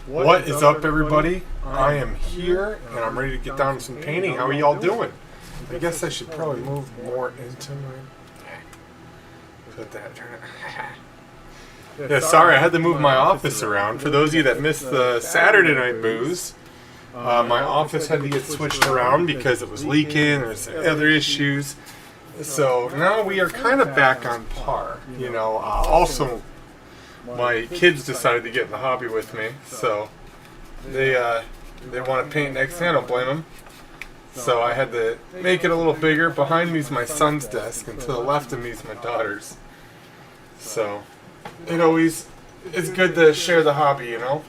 What is up, everybody? I am here, and I'm ready to get down to some painting. How are y'all doing? I guess I should probably move more into my... Put that, turn it... Yeah, sorry, I had to move my office around. For those of you that missed the Saturday night booze, my office had to get switched around because it was leaking, there's other issues. So now we are kind of back on par, you know. Also, my kids decided to get in the hobby with me, so they want to paint next time. I don't blame them. So I had to make it a little bigger. Behind me is my son's desk, and to the left of me is my daughter's. So it always is good to share the hobby, you know.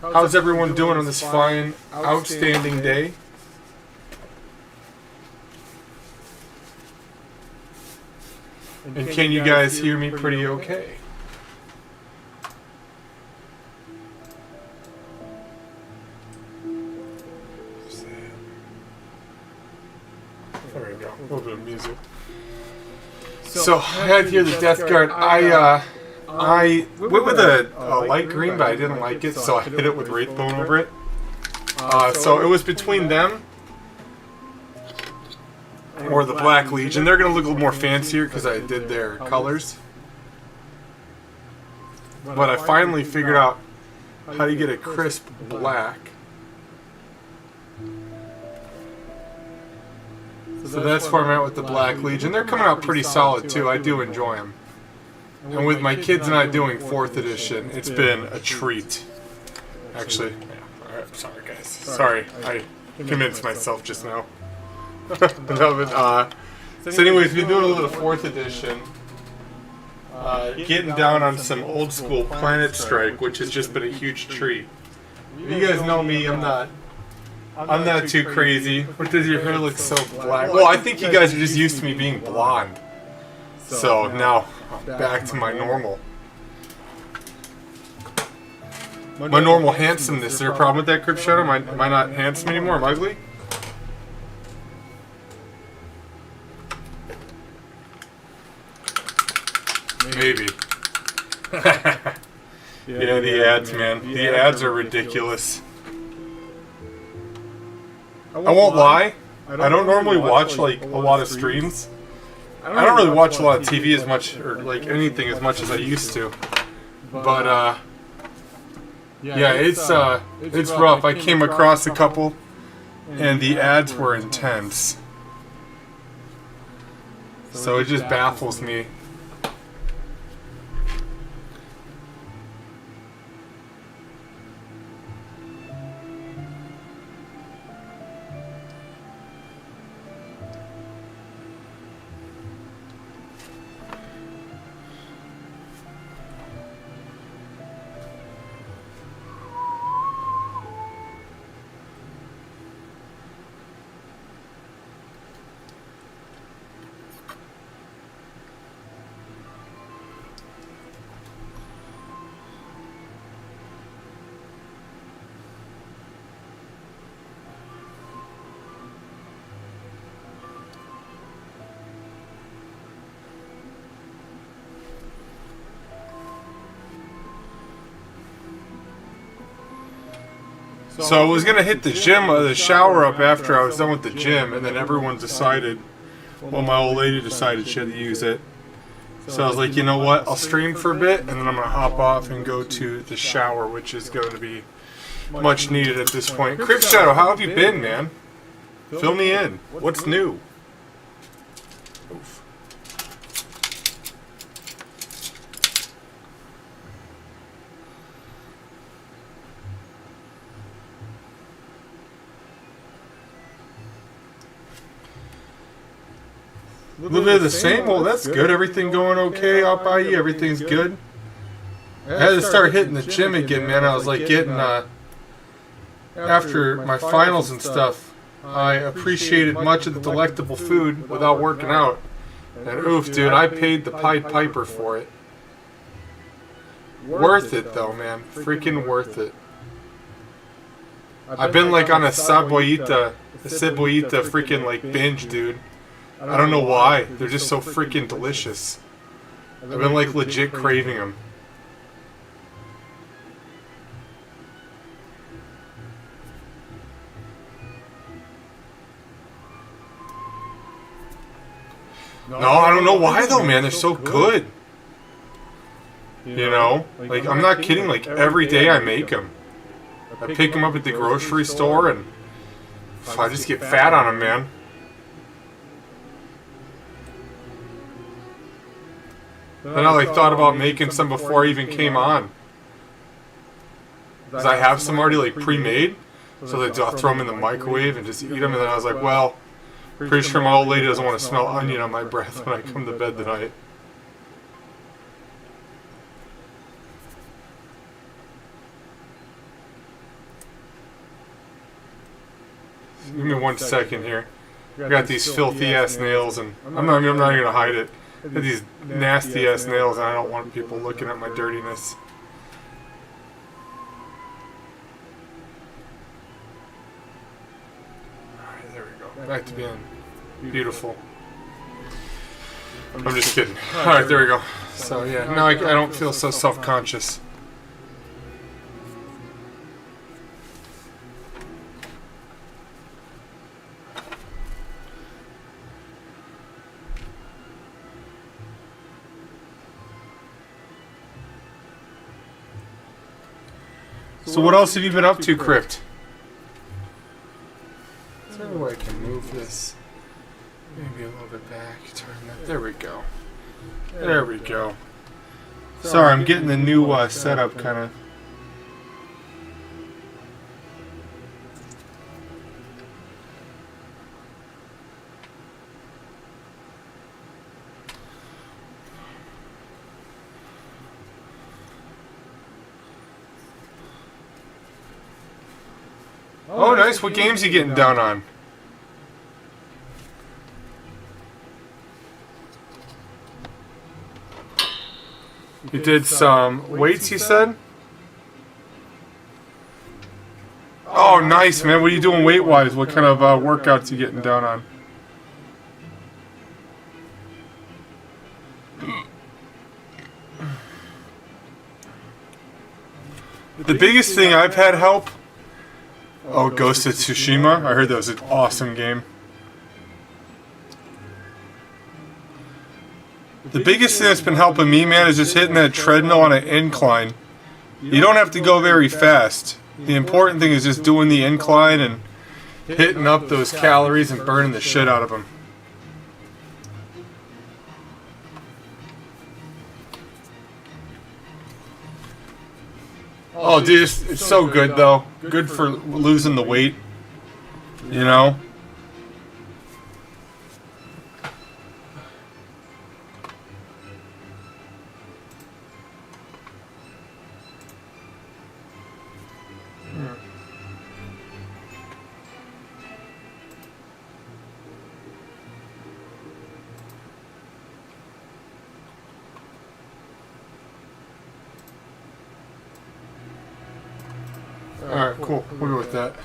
How's everyone doing on this fine, outstanding day? And can you guys hear me pretty okay? There we go. A little bit of music. So I had here the Death Guard. I went with a light green, but I didn't like it, so I hit it with Wraithbone over it. So it was between them or the Black Legion. They're going to look a little more fancier because I did their colors. But I finally figured out how to get a crisp black. So that's where I'm at with the Black Legion. They're coming out pretty solid too. I do enjoy them. And with my kids and I doing 4th edition, it's been a treat. Actually, yeah, alright, sorry guys. Sorry, I convinced myself just now. So anyways, we've been doing a little 4th edition. Getting down on some old school Planet Strike, which has just been a huge treat. You guys know me, I'm not too crazy. What does your hair look so black? Well, I think you guys are just used to me being blonde. So now, back to my normal. My normal handsomeness. Is there a problem with that, Crypt Shadow? Am I not handsome anymore? I'm ugly? Maybe. Yeah, the ads, man. The ads are ridiculous. I won't lie. I don't normally watch like a lot of streams. I don't really watch a lot of TV as much, or like anything as much as I used to. But yeah, it's rough. I came across a couple, and the ads were intense. So it just baffles me. So I was gonna hit the shower up after I was done with the gym, and then everyone decided, well, my old lady decided she had to use it. So I was like, you know what, I'll stream for a bit, and then I'm gonna hop off and go to the shower, which is going to be much needed at this point. Crypt Shadow, how have you been, man? Fill me in. What's new? Oof. A little bit of the same? Well, that's good. Everything going okay out by you? Everything's good? I had to start hitting the gym again, man. I was like getting, after my finals and stuff, I appreciated much of the delectable food without working out. And oof, dude, I paid the Pied Piper for it. Worth it, though, man. Freaking worth it. I've been like on a cebollita freaking like binge, dude. I don't know why. They're just so freaking delicious. I've been like legit craving them. No, I don't know why though, man. They're so good. You know? Like, I'm not kidding. Like, every day I make them. I pick them up at the grocery store, and I just get fat on them, man. Then I like thought about making some before I even came on. Because I have some already like pre-made. So I'll throw them in the microwave and just eat them. And then I was like, well, pretty sure my old lady doesn't want to smell onion on my breath when I come to bed tonight. Give me 1 second here. I got these filthy ass nails, and I'm not even gonna hide it. I got these nasty ass nails, and I don't want people looking at my dirtiness. Alright, there we go. Back to being beautiful. I'm just kidding. Alright, there we go. So yeah, now I don't feel so self-conscious. So what else have you been up to, Crypt? Is there any way I can move this? Maybe a little bit back. Turn that. There we go. There we go. Sorry, I'm getting the new setup kind of. Oh, nice. What games are you getting down on? You did some weights, you said? Oh, nice, man. What are you doing weight-wise? What kind of workouts are you getting down on? The biggest thing I've had help... Oh, Ghost of Tsushima? I heard that was an awesome game. The biggest thing that's been helping me, man, is just hitting that treadmill on an incline. You don't have to go very fast. The important thing is just doing the incline and hitting up those calories and burning the shit out of them. Oh, dude, it's so good, though. Good for losing the weight, you know? Alright, cool. We'll go with that.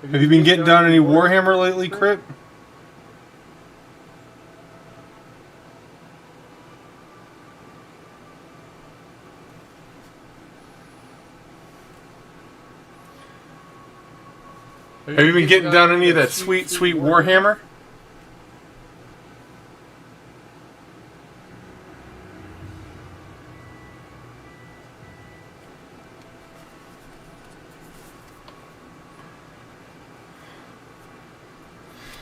Have you been getting down any Warhammer lately, Crit? Have you been getting down any of that sweet, sweet Warhammer?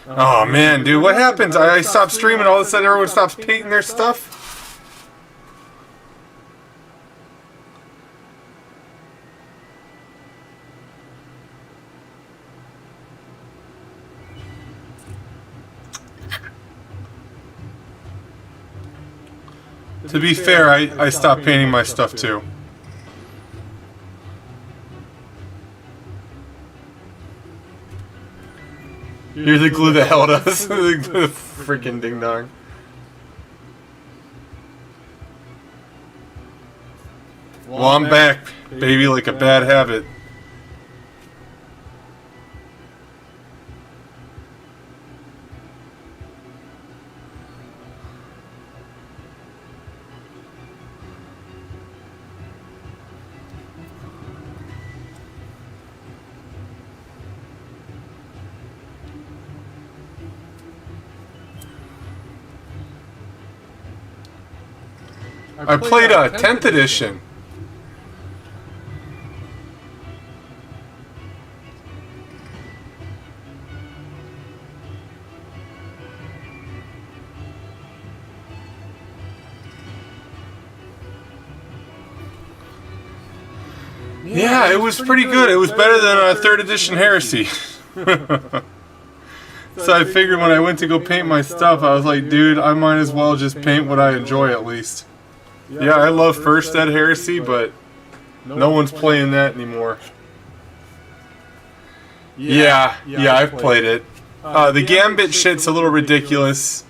Oh man, dude, what happens? I stop streaming, all of a sudden everyone stops painting their stuff? To be fair, I stopped painting my stuff too. You're the glue that held us. The freaking ding dong. Well, I'm back, baby, like a bad habit. I played a 10th edition. Yeah, it was pretty good. It was better than 3rd edition Heresy. So I figured when I went to go paint my stuff, I was like, dude, I might as well just paint what I enjoy at least. Yeah, I love 1st Ed Heresy, but no one's playing that anymore. Yeah, I've played it. The Gambit shit's a little ridiculous.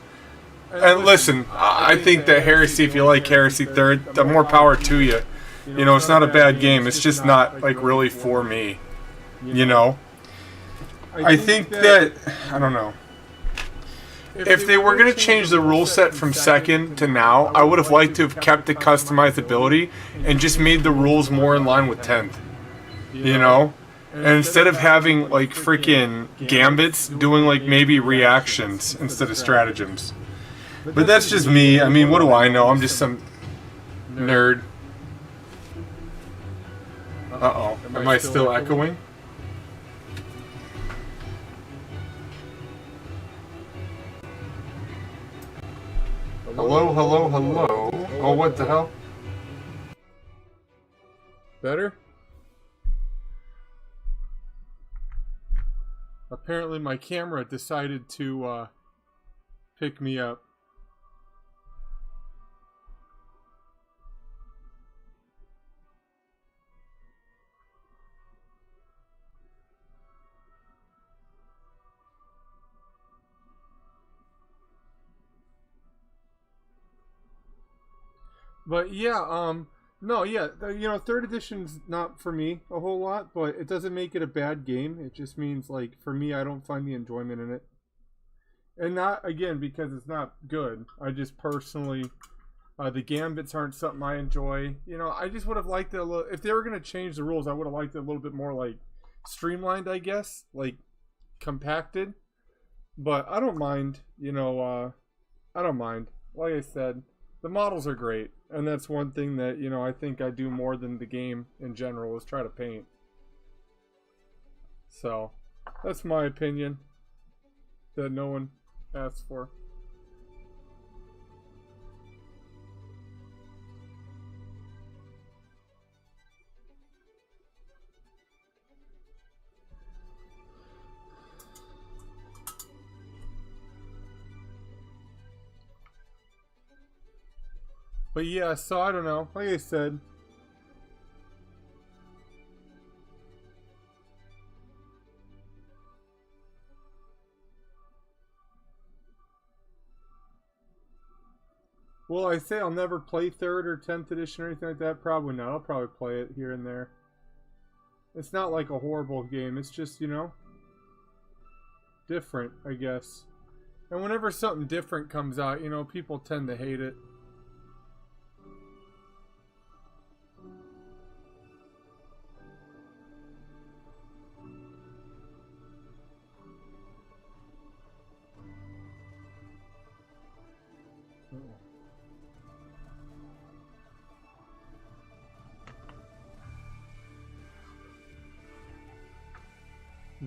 And listen, I think that Heresy, if you like Heresy 3rd, the more power to you. You know, it's not a bad game. It's just not, like, really for me. You know? I think that, I don't know. If they were going to change the rule set from 2nd to now, I would have liked to have kept the customizability and just made the rules more in line with 10th. You know? And instead of having, like, freaking Gambits, doing, like, maybe reactions instead of stratagems. But that's just me. I mean, what do I know? I'm just some nerd. Uh-oh. Am I still echoing? Hello, hello, hello. Oh, what the hell? Better? Apparently my camera decided to pick me up. But yeah, no, yeah, you know, 3rd edition's not for me a whole lot, but it doesn't make it a bad game. It just means, like, for me, I don't find the enjoyment in it. And not, again, because it's not good. I just personally, the Gambits aren't something I enjoy. You know, I just would have liked it a little, if they were going to change the rules, I would have liked it a little bit more, like, streamlined, I guess. Like, compacted. But I don't mind, you know, I don't mind. Like I said, the models are great. And that's one thing that, you know, I think I do more than the game in general is try to paint. So, that's my opinion that no one asked for. But yeah, so I don't know. Like I said, will I say I'll never play 3rd or 10th edition or anything like that? Probably not. I'll probably play it here and there. It's not like a horrible game. It's just, you know, different, I guess. And whenever something different comes out, you know, people tend to hate it.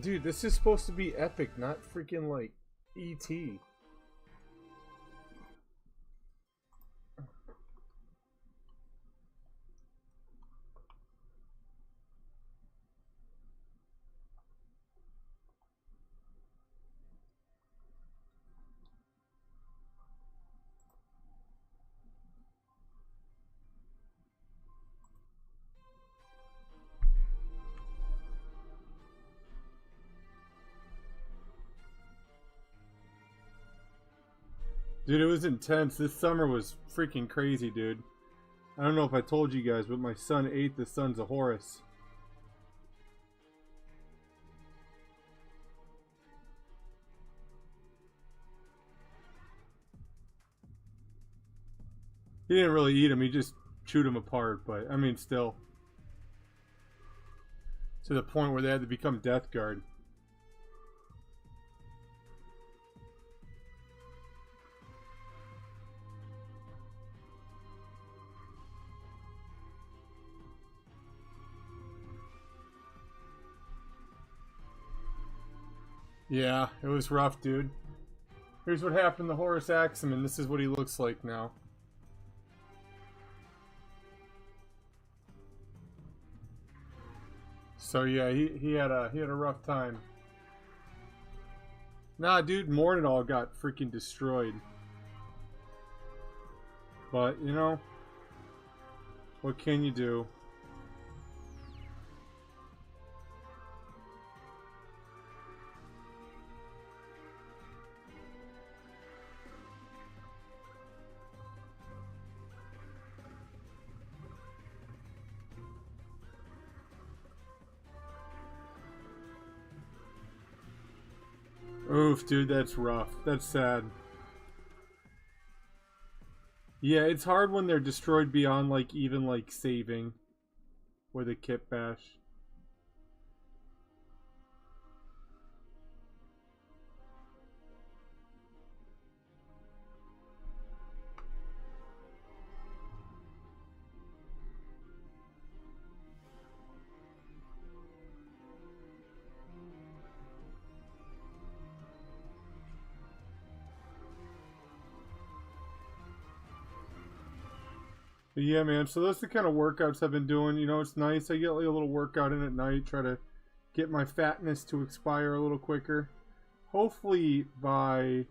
Dude, this is supposed to be epic, not freaking like E.T. Dude, it was intense. This summer was freaking crazy, dude. I don't know if I told you guys, but my son ate the Sons of Horus. He didn't really eat them, he just chewed them apart, but, I mean, still. To the point where they had to become Death Guard. Yeah, it was rough, dude. Here's what happened to Horus Axeman. This is what he looks like now. So yeah, he had a rough time. Nah, dude, Mortarion got freaking destroyed. But you know, what can you do? Oof, dude, that's rough. That's sad. Yeah, it's hard when they're destroyed beyond, like, even, like, saving with a kit bash. But yeah, man, so those are the kind of workouts I've been doing. You know, it's nice. I get like a little workout in at night, try to get my fatness to expire a little quicker. Hopefully by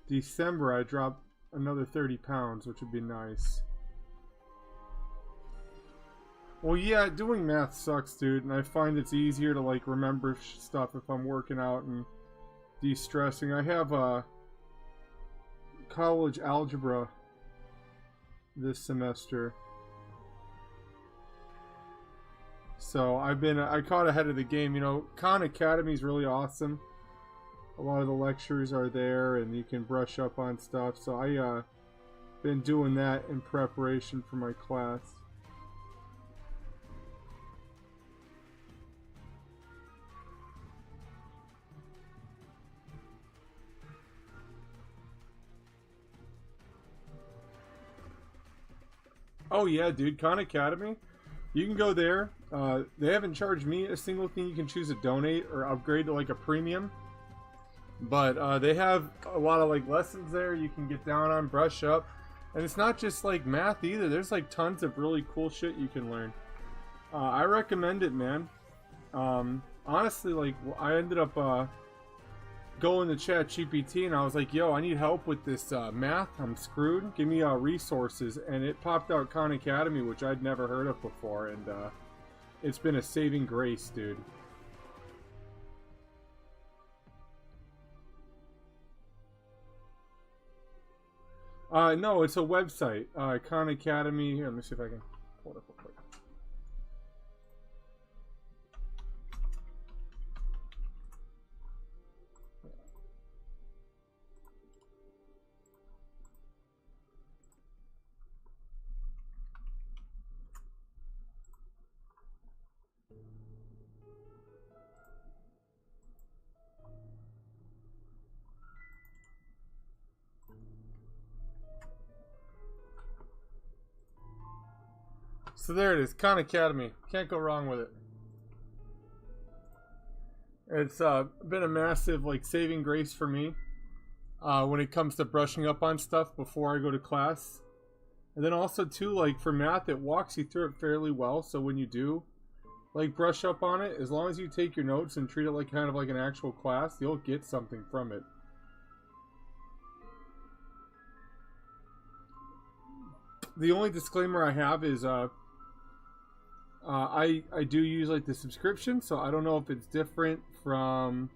December I drop another 30 pounds, which would be nice. Well, yeah, doing math sucks, dude, and I find it's easier to, like, remember stuff if I'm working out and de-stressing. I have college algebra this semester, so I caught ahead of the game. You know, Khan Academy is really awesome. A lot of the lectures are there and you can brush up on stuff, so I been doing that in preparation for my class. Oh yeah, dude, Khan Academy. You can go there. They haven't charged me a single thing. You can choose to donate or upgrade to like a premium. But they have a lot of like lessons there you can get down on, brush up. And it's not just like math either. There's like tons of really cool shit you can learn. I recommend it, man. Honestly, like I ended up going to ChatGPT and I was like, yo, I need help with this math. I'm screwed. Give me resources. And it popped out Khan Academy, which I'd never heard of before. And it's been a saving grace, dude. No, it's a website. Khan Academy. Here, let me see if I can pull it up real quick. So there it is, Khan Academy. Can't go wrong with it. It's been a massive like saving grace for me when it comes to brushing up on stuff before I go to class. And then also too, like for math, it walks you through it fairly well. So when you do like brush up on it, as long as you take your notes and treat it like kind of like an actual class, you'll get something from it. The only disclaimer I have is I do use like the subscription, so I don't know if it's different from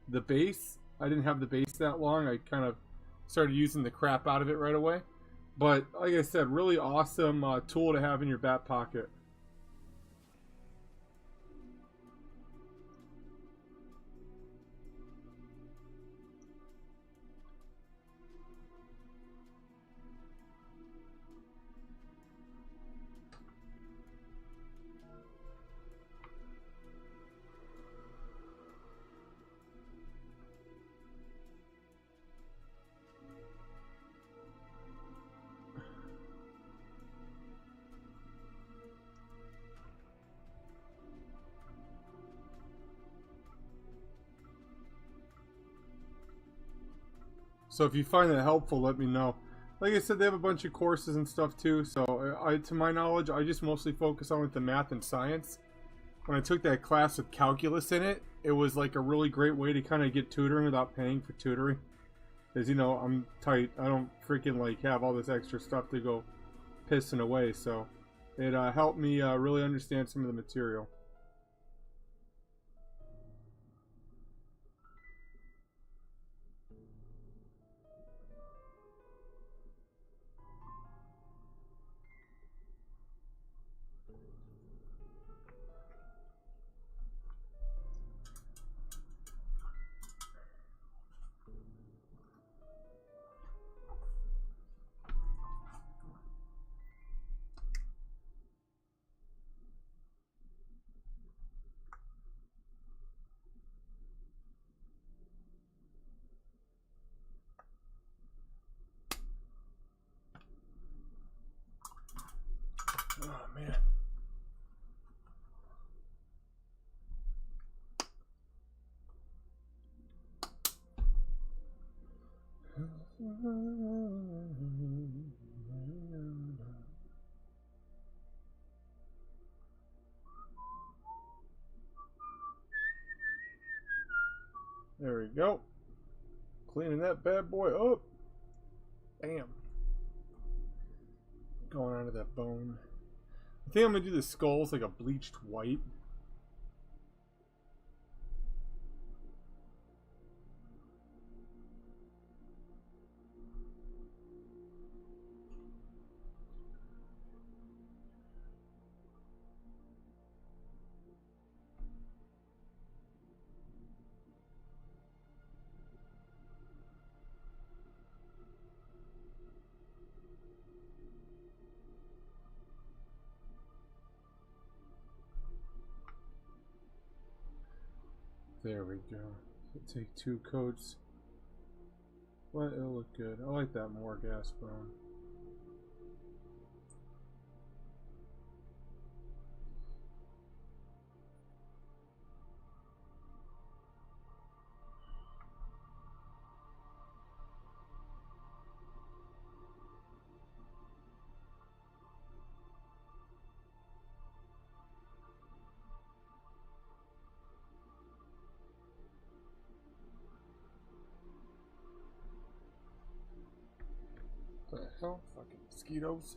the base. I didn't have the base that long. I kind of started using the crap out of it right away. But like I said, really awesome tool to have in your back pocket. So if you find that helpful, let me know. Like I said, they have a bunch of courses and stuff too. So to my knowledge, I just mostly focus on the math and science. When I took that class with calculus in it, it was like a really great way to kind of get tutoring without paying for tutoring. Because, you know, I'm tight. I don't freaking like have all this extra stuff to go pissing away. So it helped me really understand some of the material. Oh, man. There we go. Cleaning that bad boy up. Bam. Going onto that bone. I think I'm going to do the skulls like a bleached white. There we go. Take 2 coats. Well, it'll look good. I like that more gas bone. What the hell? Fucking mosquitoes.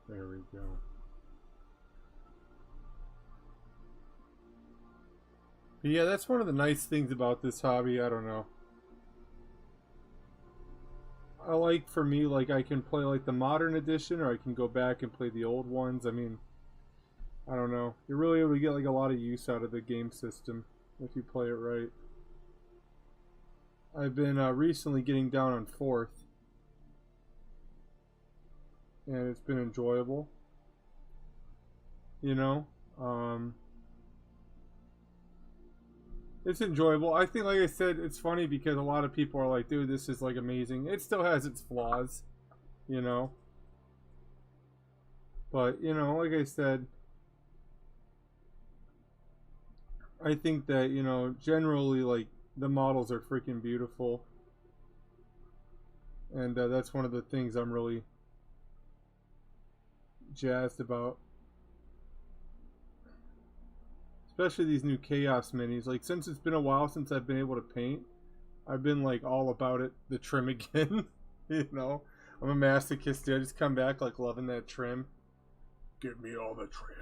There we go. But yeah, that's one of the nice things about this hobby. I don't know. I like, for me, like, I can play like the modern edition, or I can go back and play the old ones. I mean, I don't know. You're really able to get like a lot of use out of the game system if you play it right. I've been recently getting down on 4th, and it's been enjoyable. You know, it's enjoyable. I think, like I said, it's funny because a lot of people are like, dude, this is like amazing. It still has its flaws, you know. But, you know, like I said, I think that, you know, generally, like, the models are freaking beautiful. And that's one of the things I'm really jazzed about. Especially these new Chaos minis. Like, since it's been a while since I've been able to paint, I've been, like, all about it, the trim again. You know? I'm a masochist, dude. I just come back, like, loving that trim. Give me all the trim.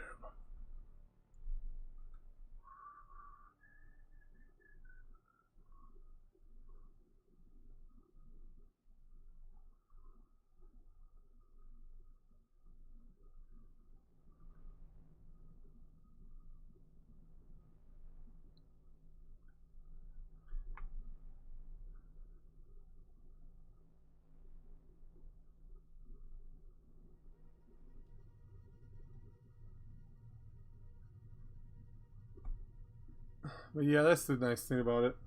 But yeah, that's the nice thing about it.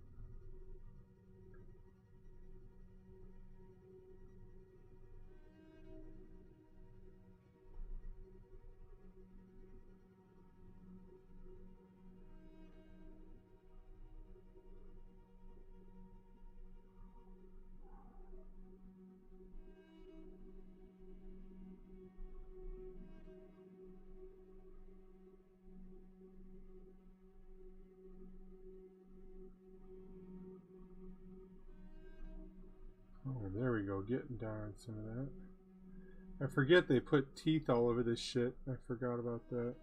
getting down on some of that. I forget they put teeth all over this shit. I forgot about that.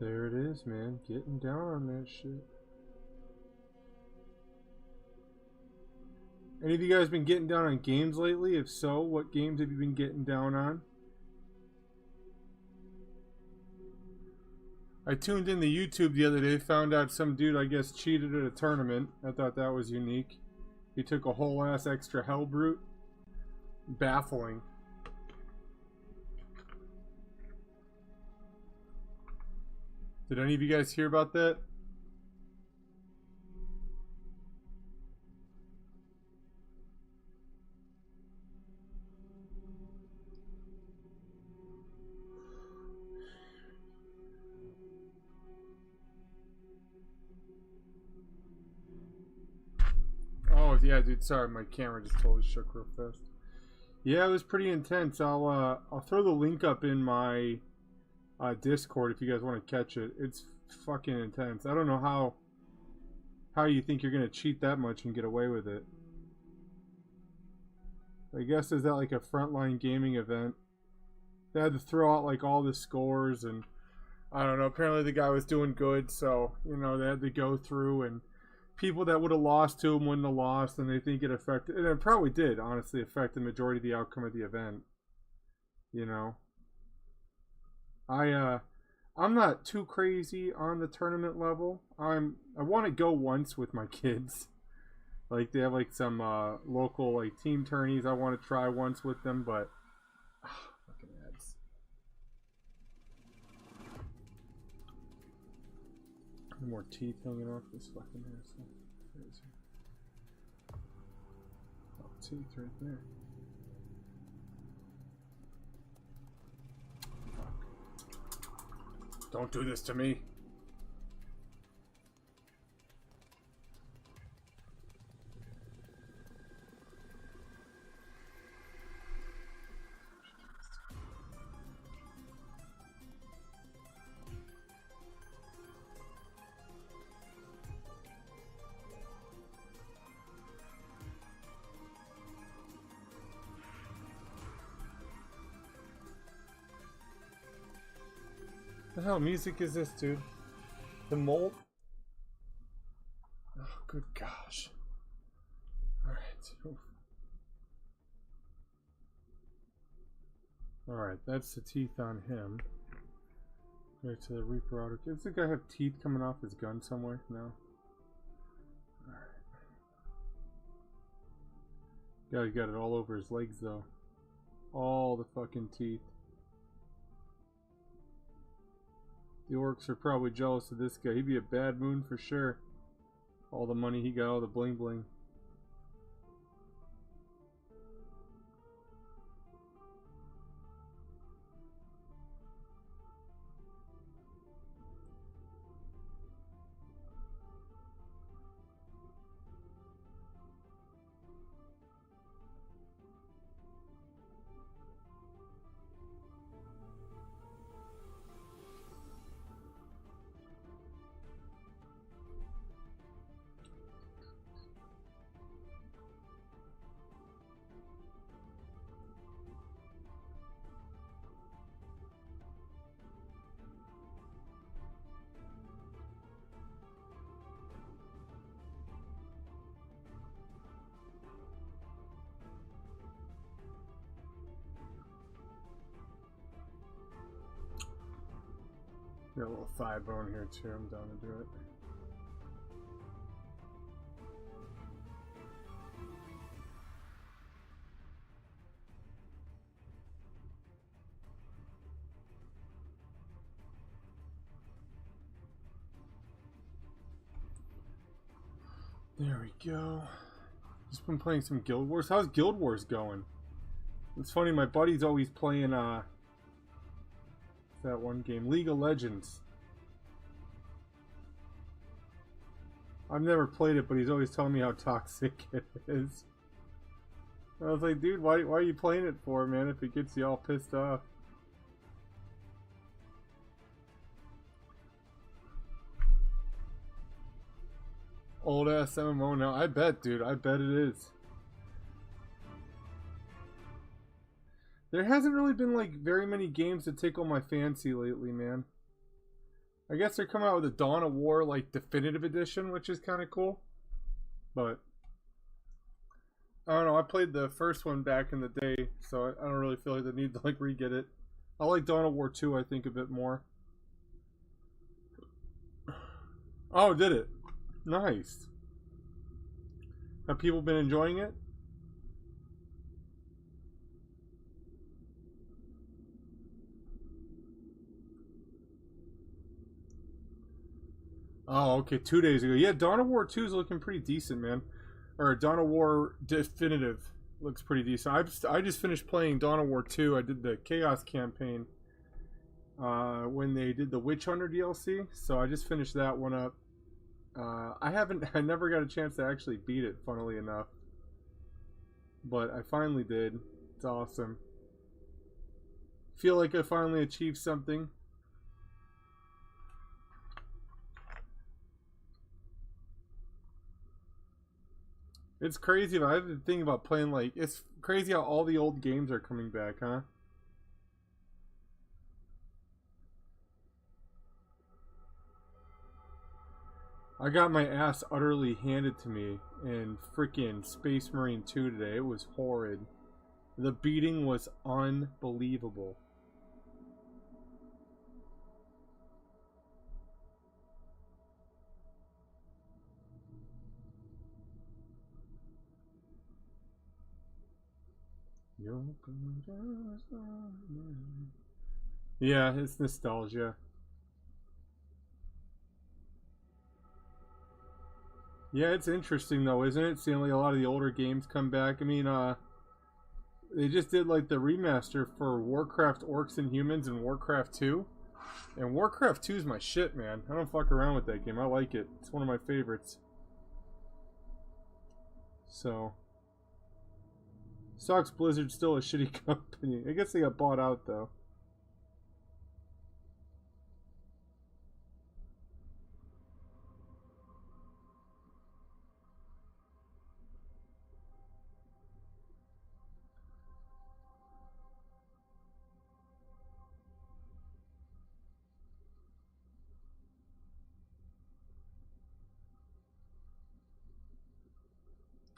There it is, man. Getting down on that shit. Any of you guys been getting down on games lately? If so, what games have you been getting down on? I tuned in to YouTube the other day, found out some dude, I guess, cheated at a tournament. I thought that was unique. He took a whole ass extra hell brute. Baffling. Did any of you guys hear about that? Oh yeah, dude. Sorry, my camera just totally shook real fast. Yeah, it was pretty intense. I'll throw the link up in my Discord if you guys want to catch it. It's fucking intense. I don't know how you think you're gonna cheat that much and get away with it. I guess is that like a frontline gaming event? They had to throw out like all the scores and I don't know. Apparently the guy was doing good, so you know they had to go through and people that would have lost to him wouldn't have lost, and they think it affected. And it probably did, honestly, affect the majority of the outcome of the event. You know, I'm not too crazy on the tournament level. I want to go once with my kids. Like they have like some local like team tourneys. I want to try once with them, but fucking ads. No more teeth hanging off this fucking asshole. Oh, teeth right there. Fuck. Don't do this to me. What the hell music is this, dude? The mold? Oh, good gosh. Alright. Alright, that's the teeth on him. Right to the Reaper Auto. Does the guy have teeth coming off his gun somewhere? No. Alright. Guy got it all over his legs, though. All the fucking teeth. The orcs are probably jealous of this guy. He'd be a bad moon for sure. All the money he got, all the bling bling. Got a little thigh bone here too. I'm down to do it. There we go. Just been playing some Guild Wars. How's Guild Wars going? It's funny, my buddy's always playing, that one game, League of Legends. I've never played it, but he's always telling me how toxic it is. I was like, dude, why are you playing it for, man, if it gets you all pissed off? Old ass MMO now. I bet, dude. I bet it is. There hasn't really been like very many games that tickle my fancy lately, man. I guess they're coming out with a Dawn of War like definitive edition, which is kind of cool. But I don't know. I played the first one back in the day, so I don't really feel like the need to like re-get it. I like Dawn of War 2, I think, a bit more. Oh, did it? Nice. Have people been enjoying it? Oh, okay, 2 days ago. Yeah, Dawn of War 2 is looking pretty decent, man. Or Dawn of War Definitive looks pretty decent. I just finished playing Dawn of War 2. I did the Chaos campaign when they did the Witch Hunter DLC, so I just finished that one up. I never got a chance to actually beat it, funnily enough. But I finally did. It's awesome. Feel like I finally achieved something. It's crazy, but I've been thinking about playing, like, it's crazy how all the old games are coming back, huh? I got my ass utterly handed to me in freaking Space Marine 2 today. It was horrid. The beating was unbelievable. Yeah, it's nostalgia. Yeah, it's interesting though, isn't it? Seeing like a lot of the older games come back. I mean, they just did like the remaster for Warcraft Orcs and Humans and Warcraft 2. And Warcraft 2 is my shit, man. I don't fuck around with that game. I like it. It's one of my favorites. So, sucks Blizzard's still a shitty company. I guess they got bought out though.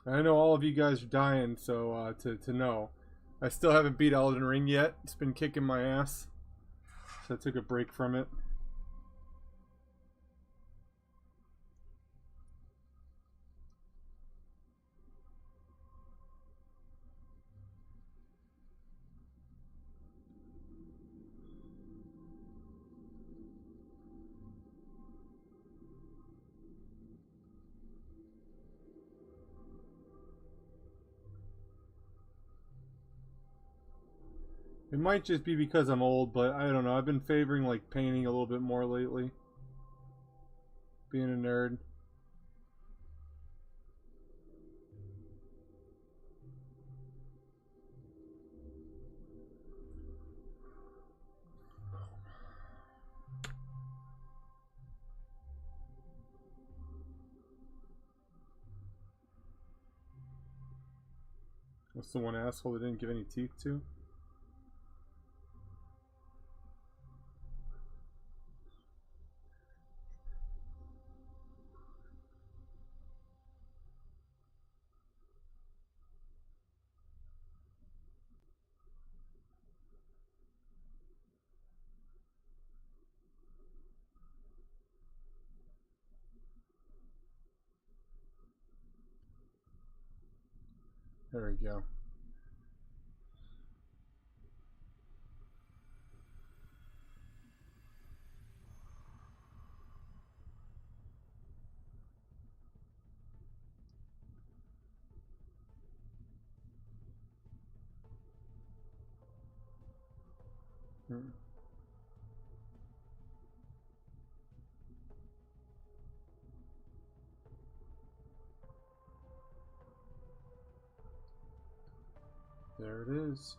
I know all of you guys are dying, so to know. I still haven't beat Elden Ring yet. It's been kicking my ass. So I took a break from it. It might just be because I'm old, but I don't know. I've been favoring like painting a little bit more lately. Being a nerd. What's the one asshole that didn't give any teeth to? There we go. There it is.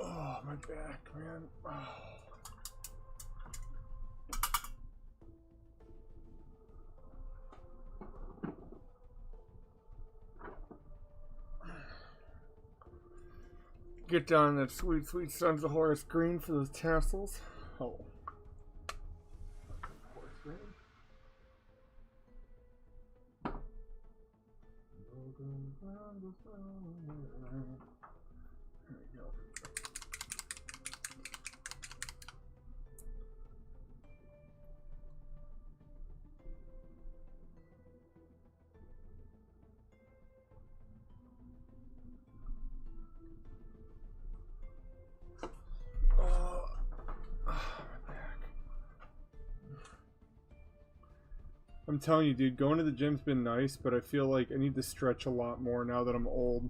Oh, my back, man. Oh. Get down that sweet, sweet Sons of Horus green for those tassels. Oh. Horus green. There we go. I'm telling you, dude, going to the gym's been nice, but I feel like I need to stretch a lot more now that I'm old.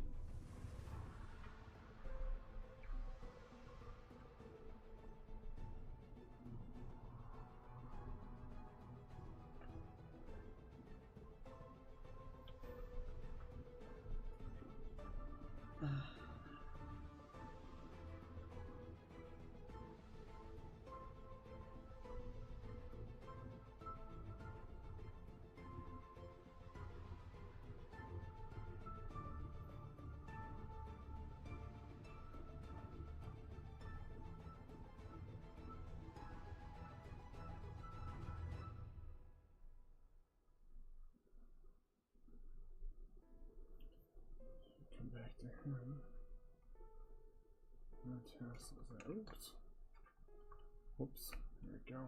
Back to him. Oops. Whoops. There we go.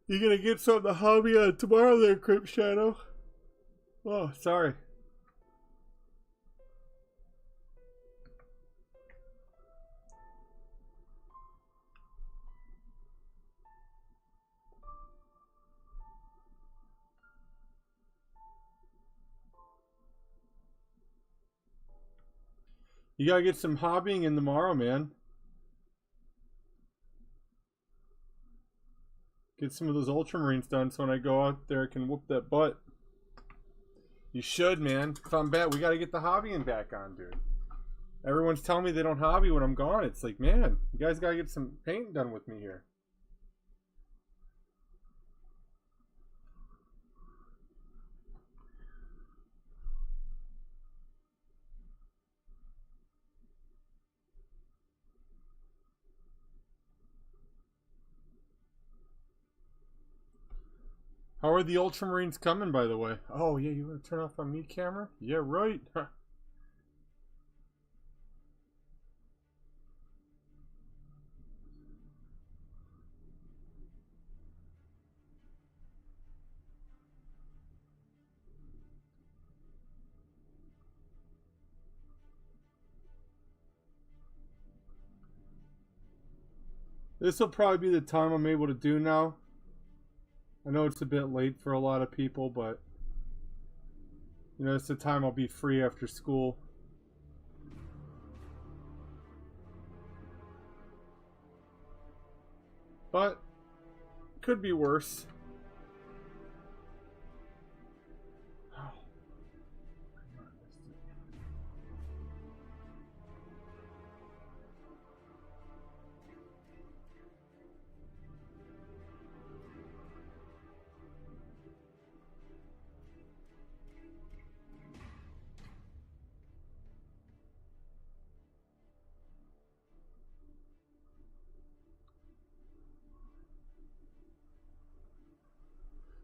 You gonna get something to hobby on tomorrow there, Crypt Shadow? Oh, sorry. You gotta get some hobbying in tomorrow, man. Get some of those Ultramarines done so when I go out there I can whoop that butt. You should, man. If I'm bad, we gotta get the hobbying back on, dude. Everyone's telling me they don't hobby when I'm gone. It's like, man, you guys gotta get some painting done with me here. How are the Ultramarines coming, by the way? Oh, yeah, you want to turn off my me camera? Yeah, right. This will probably be the time I'm able to do now. I know it's a bit late for a lot of people, but you know, it's the time I'll be free after school. But could be worse.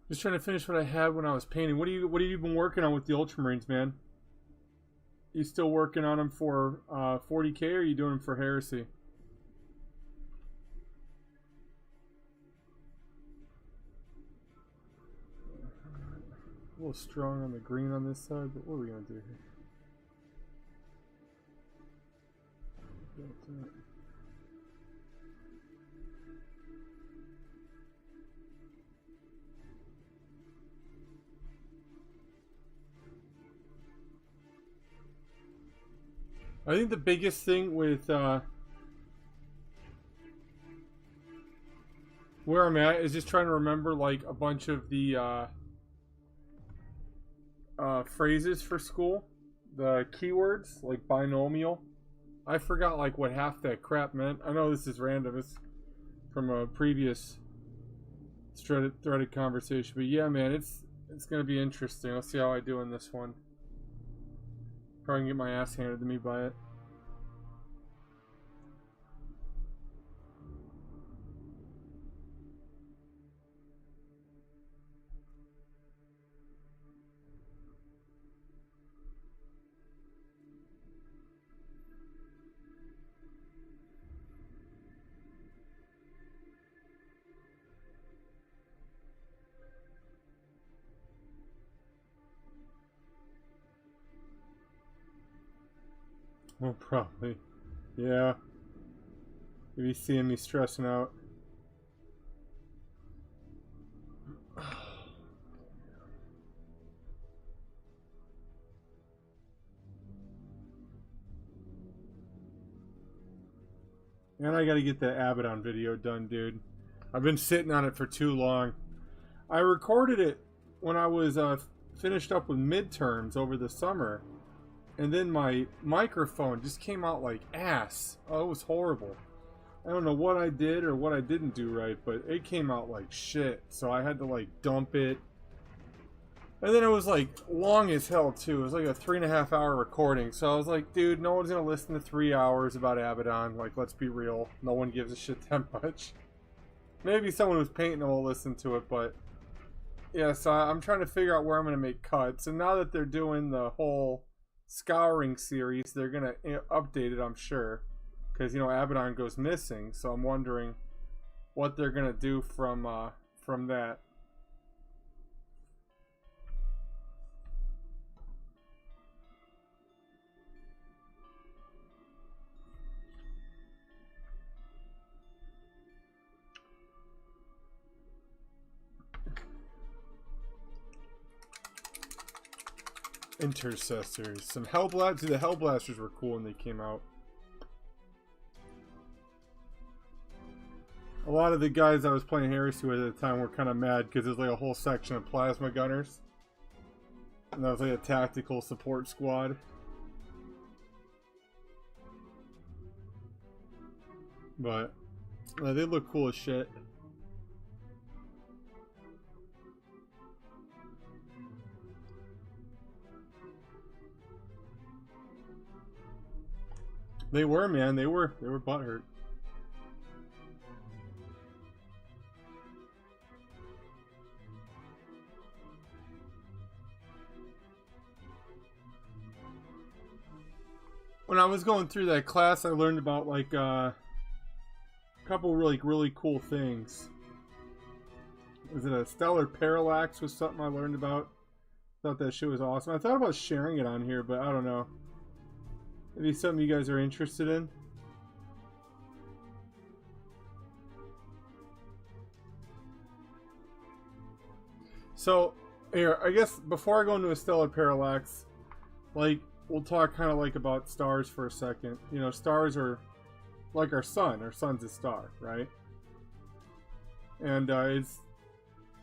Just trying to finish what I had when I was painting. What have you been working on with the Ultramarines, man? You still working on them for 40K, or are you doing them for Heresy? A little strong on the green on this side, but what are we gonna do here? I think the biggest thing with where I'm at is just trying to remember like a bunch of the phrases for school. The keywords, like binomial. I forgot like what half that crap meant. I know this is random. It's from a previous threaded conversation. But yeah, man, it's going to be interesting. Let's see how I do in this one. Probably get my ass handed to me by it. Well, probably. Yeah. If you seeing me stressing out. And I gotta get that Abaddon video done, dude. I've been sitting on it for too long. I recorded it when I was finished up with midterms over the summer. And then my microphone just came out like ass. Oh, it was horrible. I don't know what I did or what I didn't do right, but it came out like shit. So I had to like dump it. And then it was like long as hell too. It was like a 3.5 hour recording. So I was like, dude, no one's gonna listen to 3 hours about Abaddon. Like, let's be real. No one gives a shit that much. Maybe someone who's painting will listen to it, but yeah, so I'm trying to figure out where I'm gonna make cuts. And now that they're doing the whole Scouring series, they're gonna update it, I'm sure, because you know Abaddon goes missing, so I'm wondering what they're gonna do from that. Intercessors. Some Hellblasters. The Hellblasters were cool when they came out. A lot of the guys I was playing Heresy with at the time were kind of mad because there's like a whole section of plasma gunners. And that was like a tactical support squad. But they look cool as shit. They were, man. They were butthurt. When I was going through that class, I learned about like a couple really cool things. Was it a stellar parallax? Was something I learned about? Thought that shit was awesome. I thought about sharing it on here, but I don't know. Maybe something you guys are interested in. So, here, I guess before I go into a stellar parallax, like, we'll talk kind of like about stars for a second. You know, stars are like our sun. Our sun's a star, right? And it's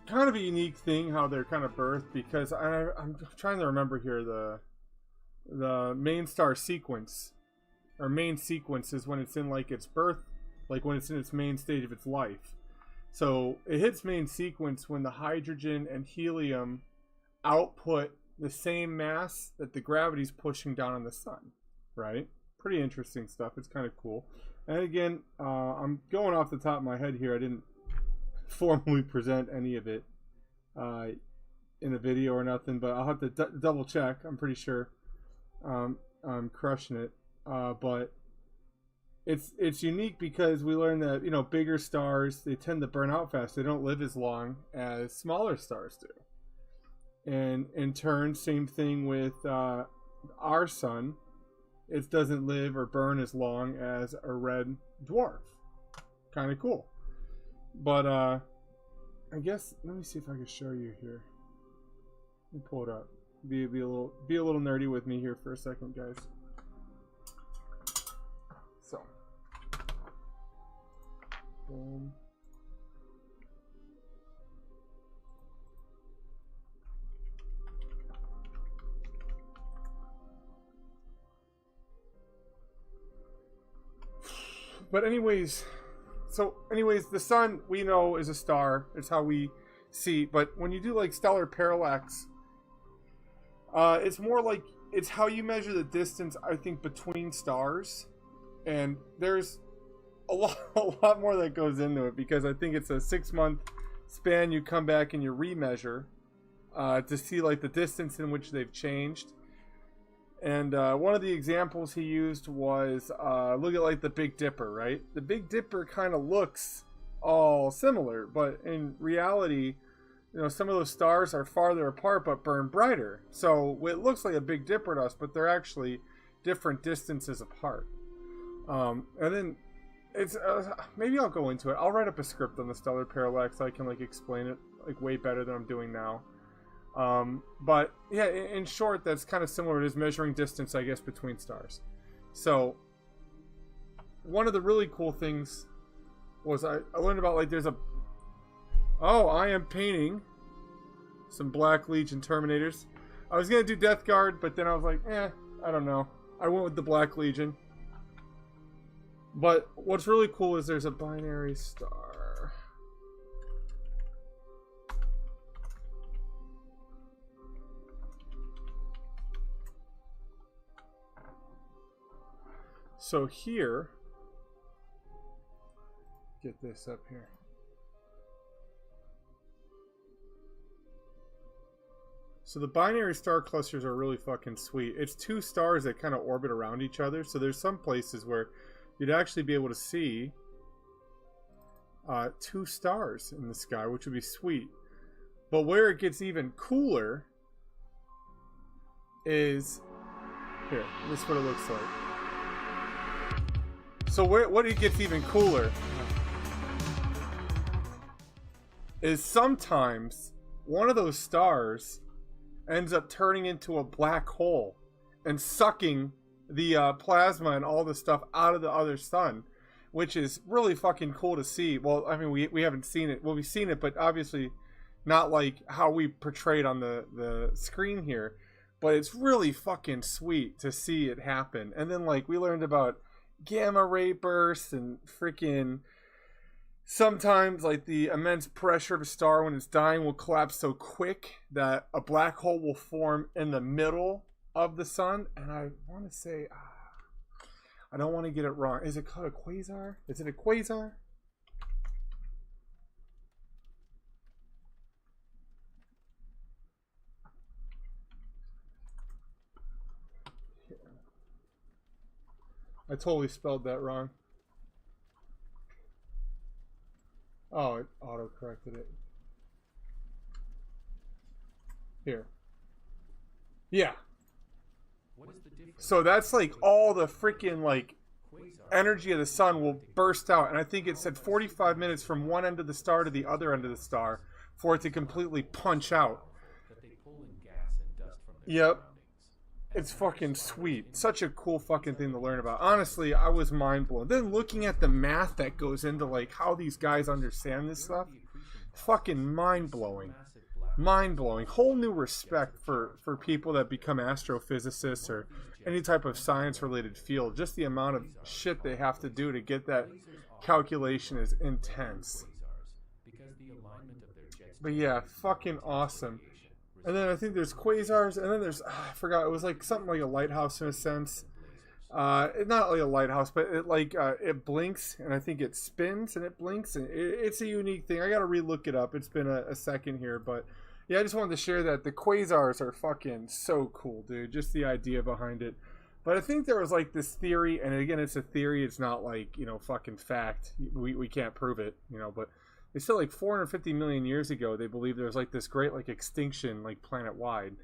kind of a unique thing how they're kind of birthed, because I'm trying to remember here the main star sequence, or main sequence, is when it's in like its birth, like when it's in its main stage of its life. So it hits main sequence when the hydrogen and helium output the same mass that the gravity's pushing down on the sun, right? Pretty interesting stuff. It's kind of cool. And again, I'm going off the top of my head here. I didn't formally present any of it in a video or nothing, but I'll have to double check. I'm pretty sure I'm crushing it. But it's unique because we learned that, you know, bigger stars, they tend to burn out fast. They don't live as long as smaller stars do. And in turn, same thing with our sun. It doesn't live or burn as long as a red dwarf. Kind of cool. But I guess, let me see if I can show you here. Let me pull it up. Be a little nerdy with me here for a second, guys. So, boom. But anyways, the sun we know is a star. It's how we see. But when you do like stellar parallax, it's more like it's how you measure the distance, I think, between stars. And there's a lot more that goes into it, because I think it's a 6-month span. You come back and you remeasure to see like the distance in which they've changed. And one of the examples he used was look at like the Big Dipper, right? The Big Dipper kind of looks all similar, but in reality, you know, some of those stars are farther apart but burn brighter. So it looks like a Big Dipper to us, but they're actually different distances apart. And then it's maybe I'll go into it. I'll write up a script on the stellar parallax so I can like explain it like way better than I'm doing now. But yeah, in short, that's kind of similar. It is measuring distance, I guess, between stars. So one of the really cool things was I learned about like there's a I am painting some Black Legion Terminators. I was gonna do Death Guard, but then I was like, I don't know. I went with the Black Legion. But what's really cool is there's a binary star. So here, get this up here. So the binary star clusters are really fucking sweet. It's 2 stars that kind of orbit around each other. So there's some places where you'd actually be able to see 2 stars in the sky, which would be sweet. But where it gets even cooler is here. This is what it looks like. So what it gets even cooler is sometimes one of those stars ends up turning into a black hole and sucking the plasma and all the stuff out of the other sun, which is really fucking cool to see. Well, I mean, we haven't seen it. Well, we've seen it, but obviously not like how we portrayed on the screen here. But it's really fucking sweet to see it happen. And then, like, we learned about gamma ray bursts and freaking sometimes, like, the immense pressure of a star when it's dying will collapse so quick that a black hole will form in the middle of the sun. And I want to say, I don't want to get it wrong. Is it called a quasar? Is it a quasar? I totally spelled that wrong. Oh, it auto-corrected it. Here. Yeah. So that's like all the freaking like energy of the sun will burst out. And I think it said 45 minutes from one end of the star to the other end of the star for it to completely punch out. Yep. It's fucking sweet. Such a cool fucking thing to learn about. Honestly, I was mind blown. Then looking at the math that goes into like how these guys understand this stuff, fucking mind blowing. Mind blowing. Whole new respect for people that become astrophysicists or any type of science related field. Just the amount of shit they have to do to get that calculation is intense. But yeah, fucking awesome. And then I think there's quasars, and then there's, I forgot, it was like something like a lighthouse in a sense. Not like a lighthouse, but it like, it blinks, and I think it spins, and it blinks, and it's a unique thing. I gotta re-look it up. It's been a second here, but yeah, I just wanted to share that. The quasars are fucking so cool, dude. Just the idea behind it. But I think there was like this theory, and again, it's a theory. It's not like, you know, fucking fact. We can't prove it, you know, but they said like 450 million years ago, they believe there was like this great like extinction like planet-wide.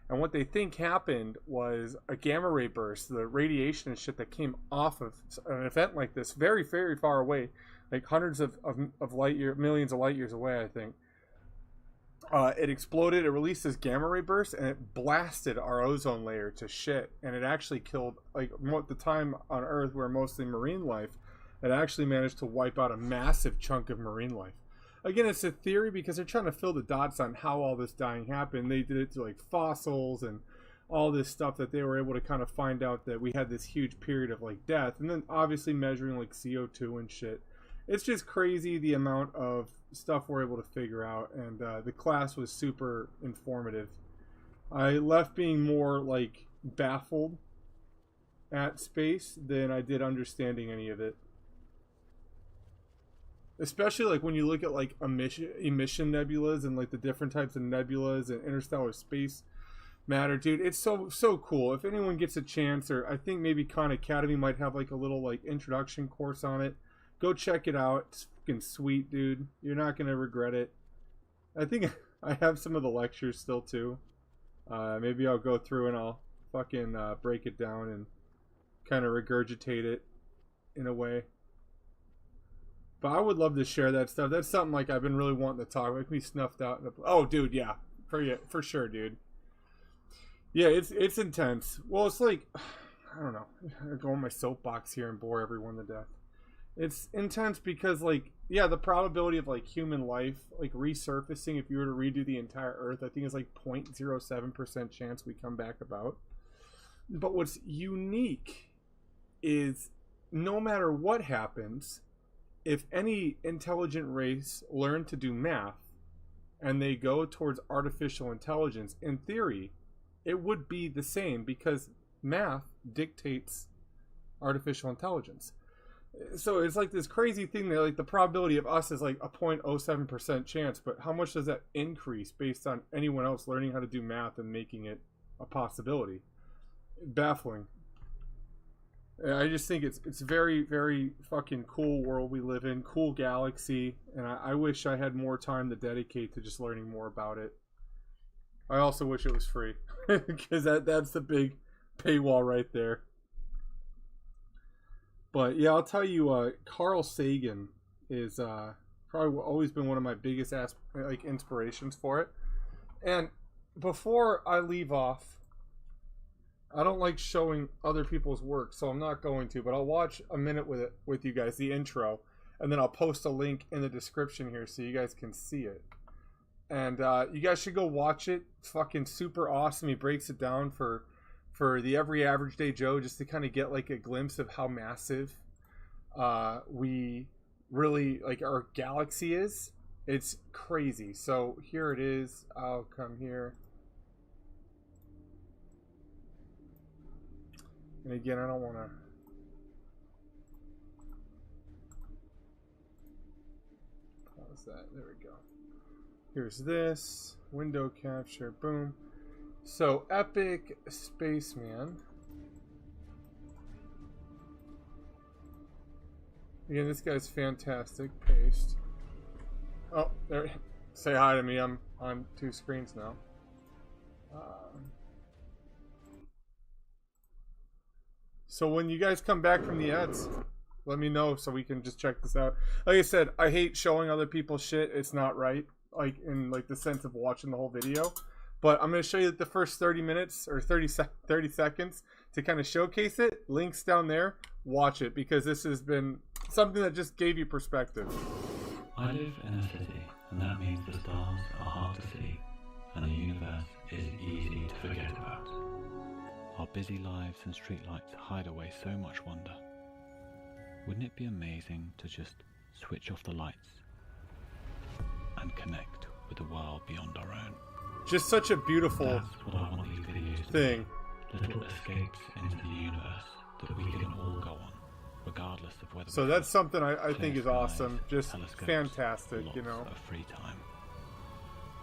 And what they think happened was a gamma ray burst, the radiation and shit that came off of an event like this very, very far away, like hundreds of light years, millions of light years away, I think. It exploded, it released this gamma ray burst, and it blasted our ozone layer to shit. And it actually killed, like, the time on Earth where mostly marine life, it actually managed to wipe out a massive chunk of marine life. Again, it's a theory because they're trying to fill the dots on how all this dying happened. They did it to like fossils and all this stuff that they were able to kind of find out that we had this huge period of like death, and then obviously measuring like CO2 and shit. It's just crazy the amount of stuff we're able to figure out, and the class was super informative. I left being more like baffled at space than I did understanding any of it. Especially like when you look at like emission nebulas and like the different types of nebulas and interstellar space matter, dude. It's so cool. If anyone gets a chance, or I think maybe Khan Academy might have like a little like introduction course on it, go check it out. It's fucking sweet, dude. You're not gonna regret it. I think I have some of the lectures still too. Maybe I'll go through and I'll fucking break it down and kind of regurgitate it in a way. But I would love to share that stuff. That's something like I've been really wanting to talk about. It can be snuffed out. Oh, dude, yeah, for sure, dude. Yeah, it's intense. Well, it's like, I don't know. I go on my soapbox here and bore everyone to death. It's intense because, like, yeah, the probability of like human life like resurfacing if you were to redo the entire Earth, I think is like 0.07% chance we come back about. But what's unique is no matter what happens, if any intelligent race learn to do math and they go towards artificial intelligence, in theory, it would be the same because math dictates artificial intelligence. So it's like this crazy thing that like the probability of us is like a 0.07% chance, but how much does that increase based on anyone else learning how to do math and making it a possibility? Baffling. I just think it's very, very fucking cool world we live in, cool galaxy, and I wish I had more time to dedicate to just learning more about it. I also wish it was free, because that's the big paywall right there. But yeah, I'll tell you, Carl Sagan is probably always been one of my biggest inspirations for it. And before I leave off, I don't like showing other people's work, so I'm not going to, but I'll watch a minute with you guys, the intro, and then I'll post a link in the description here so you guys can see it. And you guys should go watch it. It's fucking super awesome. He breaks it down for the Every Average Day Joe, just to kind of get like a glimpse of how massive we really, like, our galaxy is. It's crazy. So here it is. I'll come here. And again, I don't want to... Pause that. There we go. Here's this. Window capture. Boom. So, Epic Spaceman. Again, this guy's fantastic. Paste. Oh, there. Say hi to me. I'm on 2 screens now. So when you guys come back from the ads, let me know so we can just check this out. Like I said, I hate showing other people's shit. It's not right, like in like the sense of watching the whole video. But I'm going to show you the first 30 minutes or 30 seconds to kind of showcase it. Links down there. Watch it, because this has been something that just gave you perspective. I live in a city, and that means the stars are hard to see, and the universe is easy to forget about. Our busy lives and streetlights hide away so much wonder. Wouldn't it be amazing to just switch off the lights and connect with the world beyond our own? Just such a beautiful That's what I want these videos to thing. be. Little escapes into the universe that we can all go on, regardless of whether. So that's something I think is awesome. Just fantastic, you know. Of free time.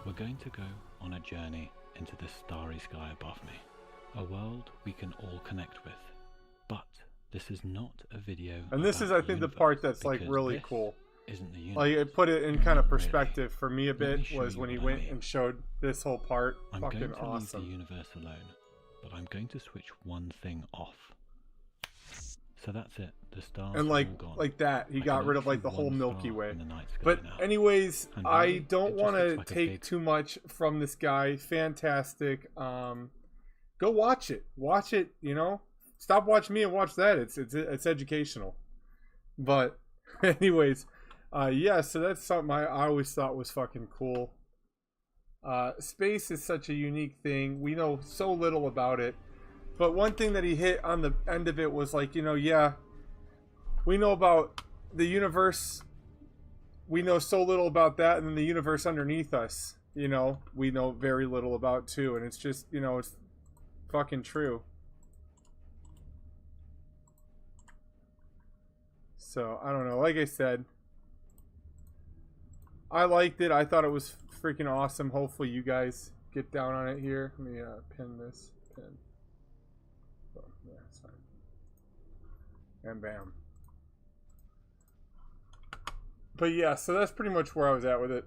We're going to go on a journey into the starry sky above me. A world we can all connect with. But this is not a video. And this is, I think, the part that's like really cool. Isn't the universe. Like, it put it in kind of perspective for me a bit was when he went and showed this whole part. I'm Fucking going to awesome. leave the universe alone, but I'm going to switch one thing off. So that's it. The stars And are all gone. like that, he I got can rid of only like the see whole one Milky star Way. in the night sky But now. anyways, And I really, don't it just want to looks like a take big- too much from this guy. Fantastic. Go watch it. Watch it. You know, stop watching me and watch that. It's educational. But anyways, yeah. So that's something I always thought was fucking cool. Space is such a unique thing. We know so little about it. But one thing that he hit on the end of it was like, yeah, we know about the universe. We know so little about that, and then the universe underneath us, we know very little about too. And it's just, it's fucking true. So, I don't know. Like I said, I liked it. I thought it was freaking awesome. Hopefully you guys get down on it here. Let me pin this. Pin. Oh, yeah, it's fine. And bam. But yeah, so that's pretty much where I was at with it.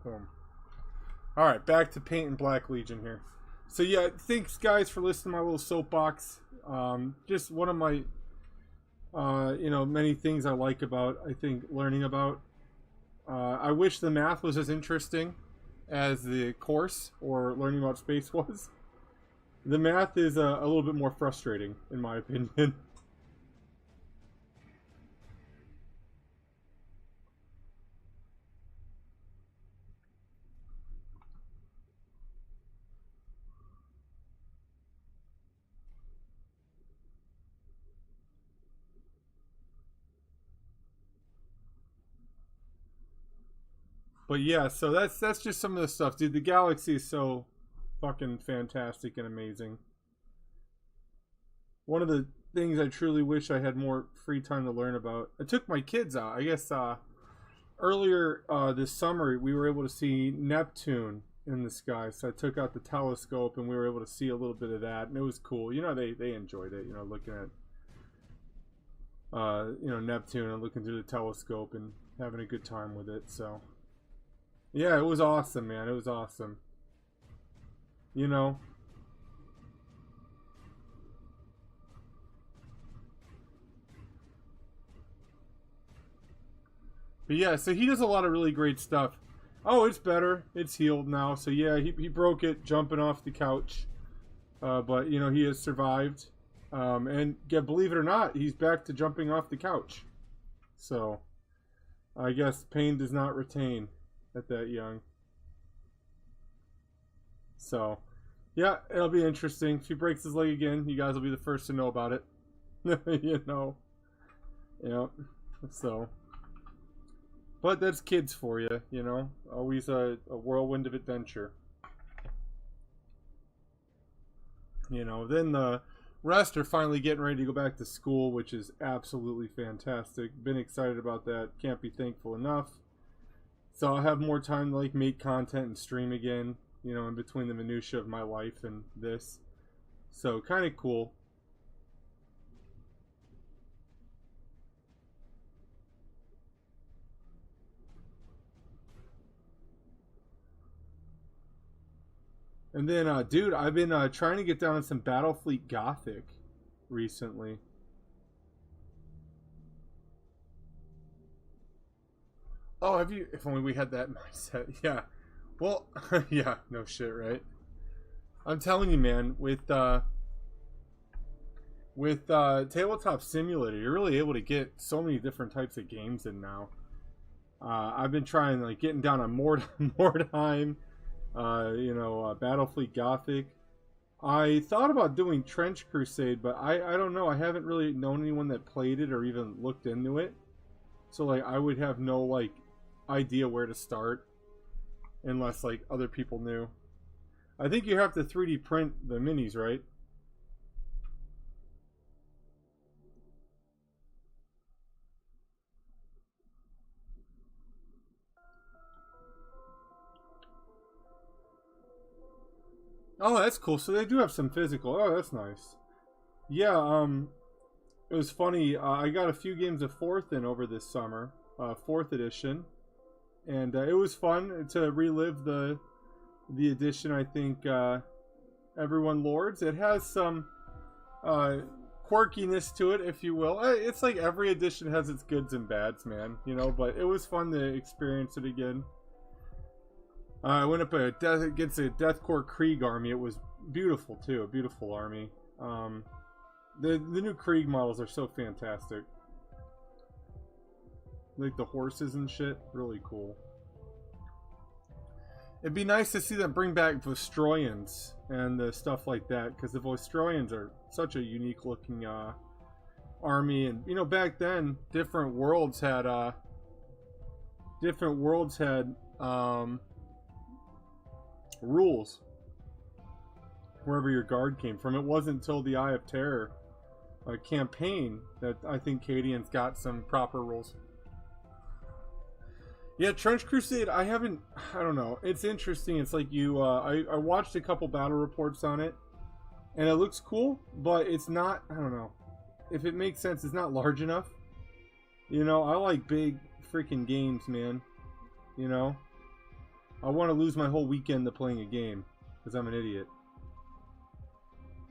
Boom. Alright, back to painting Black Legion here. So yeah, thanks guys for listening to my little soapbox. Just one of my, many things I like about, I think, learning about. I wish the math was as interesting as the course or learning about space was. The math is a little bit more frustrating, in my opinion. But yeah, so that's just some of the stuff, dude. The galaxy is so fucking fantastic and amazing. One of the things I truly wish I had more free time to learn about. I took my kids out. I guess earlier this summer we were able to see Neptune in the sky. So I took out the telescope and we were able to see a little bit of that, and it was cool. They enjoyed it. Looking at Neptune and looking through the telescope and having a good time with it. So yeah, it was awesome, man. It was awesome. But yeah, so he does a lot of really great stuff. Oh, it's better. It's healed now. So yeah, he broke it jumping off the couch. But, he has survived. And believe it or not, he's back to jumping off the couch. So, I guess pain does not retain at that young. So, yeah, it'll be interesting. If he breaks his leg again, you guys will be the first to know about it. Yeah. So, but that's kids for you, Always a whirlwind of adventure. Then the rest are finally getting ready to go back to school, which is absolutely fantastic. Been excited about that. Can't be thankful enough. So I'll have more time to make content and stream again, in between the minutia of my life and this. So kind of cool. And then, dude, I've been trying to get down on some Battlefleet Gothic recently. Oh, have you? If only we had that mindset. Yeah. Well, yeah, no shit, right? I'm telling you, man, with Tabletop Simulator, you're really able to get so many different types of games in now. I've been trying, getting down on Mordheim, Battlefleet Gothic. I thought about doing Trench Crusade, but I don't know. I haven't really known anyone that played it or even looked into it. So, I would have no, idea where to start unless, other people knew. I think you have to 3D print the minis, right? Oh, that's cool. So they do have some physical. Oh, that's nice. Yeah, it was funny. I got a few games of 4th in over this summer. 4th edition. And it was fun to relive the edition I think everyone lords. It has some quirkiness to it, if you will. It's like every edition has its goods and bads, man. But it was fun to experience it again. I went up against a Deathcore Krieg army. It was beautiful too, a beautiful army. The new Krieg models are so fantastic. like the horses and shit. Really cool. It'd be nice to see them bring back Vostroyans and the stuff like that, because the Vostroyans are such a unique looking army. And you know, back then different worlds had rules wherever your guard came from. It wasn't until the Eye of Terror campaign that I think Cadians got some proper rules. Yeah, Trench Crusade, I don't know. It's interesting. It's like I watched a couple battle reports on it, and it looks cool, but it's not, I don't know. If it makes sense, it's not large enough. You know, I like big freaking games, man. You know? I want to lose my whole weekend to playing a game, because I'm an idiot.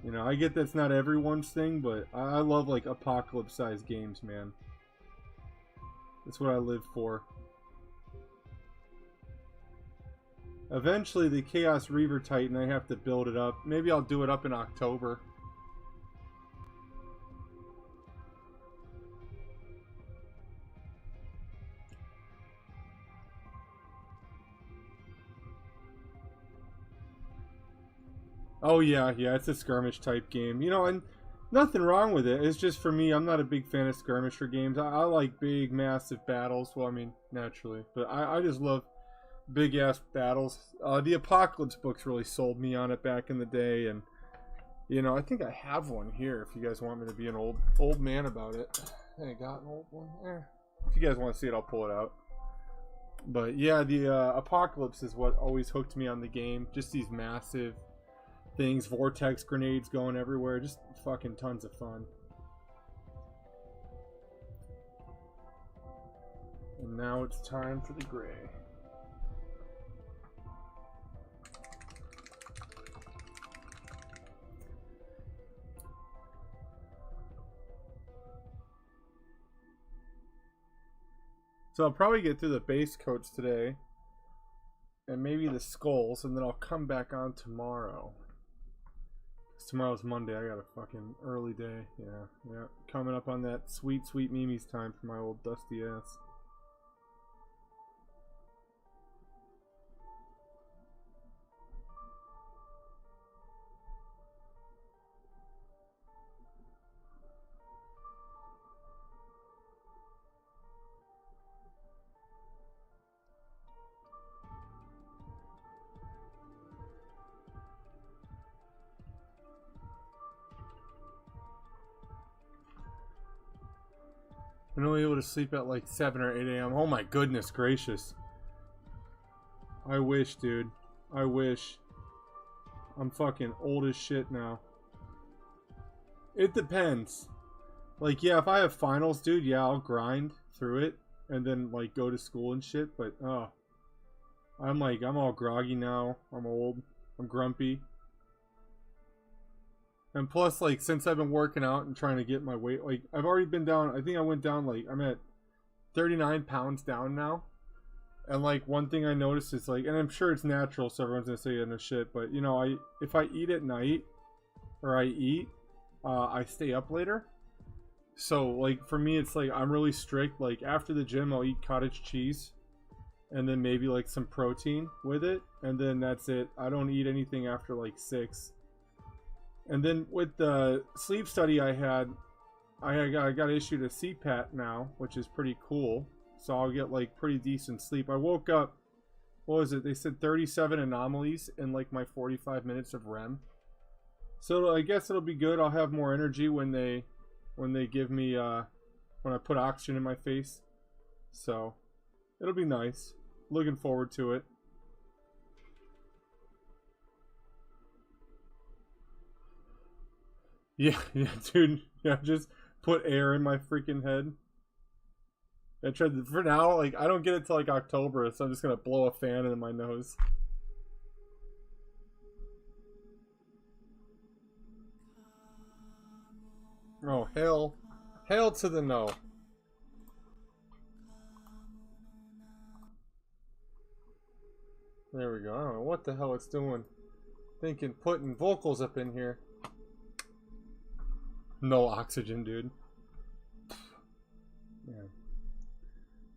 You know, I get that's not everyone's thing, but I love, like, apocalypse-sized games, man. That's what I live for. Eventually, the Chaos Reaver Titan, I have to build it up. Maybe I'll do it up in October. Oh yeah, it's a skirmish type game. You know, and nothing wrong with it. It's just for me, I'm not a big fan of skirmisher games. I like big, massive battles. Well, I mean, naturally. But I just love big ass battles. The Apocalypse books really sold me on it back in the day, and you know, I think I have one here if you guys want me to be an old man about it. I got an old one there. If you guys want to see it, I'll pull it out. But yeah, the Apocalypse is what always hooked me on the game. Just these massive things, vortex grenades going everywhere, just fucking tons of fun. And now it's time for the gray. So I'll probably get through the base coats today, and maybe the skulls, and then I'll come back on tomorrow. 'Cause tomorrow's Monday. I got a fucking early day. Yeah. Coming up on that sweet, sweet Mimi's time for my old dusty ass. I'm only able to sleep at like 7 or 8 a.m. Oh my goodness gracious. I wish, dude. I wish. I'm fucking old as shit now. It depends. Like, yeah, if I have finals, dude, yeah, I'll grind through it and then, like, go to school and shit. But, I'm all groggy now. I'm old. I'm grumpy. And plus, like, since I've been working out and trying to get my weight, like, I've already been down, I think I went down, like, I'm at 39 pounds down now. And, like, one thing I noticed is, like, and I'm sure it's natural, so everyone's gonna say, yeah, no shit, but, you know, if I eat at night, or I stay up later. So, like, for me, it's, like, I'm really strict. Like, after the gym, I'll eat cottage cheese. And then maybe, like, some protein with it. And then that's it. I don't eat anything after, like, 6. And then with the sleep study I got issued a CPAT now, which is pretty cool. So I'll get like pretty decent sleep. I woke up, what was it? They said 37 anomalies in like my 45 minutes of REM. So I guess it'll be good. I'll have more energy when they give me when I put oxygen in my face. So it'll be nice. Looking forward to it. Yeah, dude. Yeah, just put air in my freaking head. I tried for now, like, I don't get it till like October, so I'm just gonna blow a fan in my nose. Oh, hail to the no. There we go. I don't know what the hell it's doing. Thinking putting vocals up in here. No oxygen, dude. Yeah.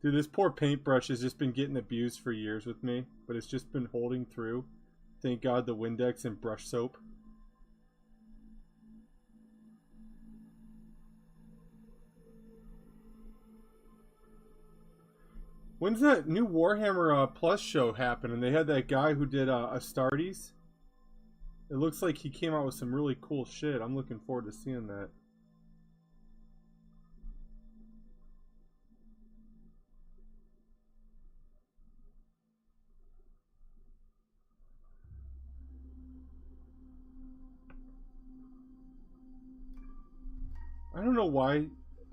Dude, this poor paintbrush has just been getting abused for years with me, but it's just been holding through. Thank God the Windex and brush soap. When's that new Warhammer Plus show happen? And they had that guy who did Astartes. It looks like he came out with some really cool shit. I'm looking forward to seeing that. I don't know why.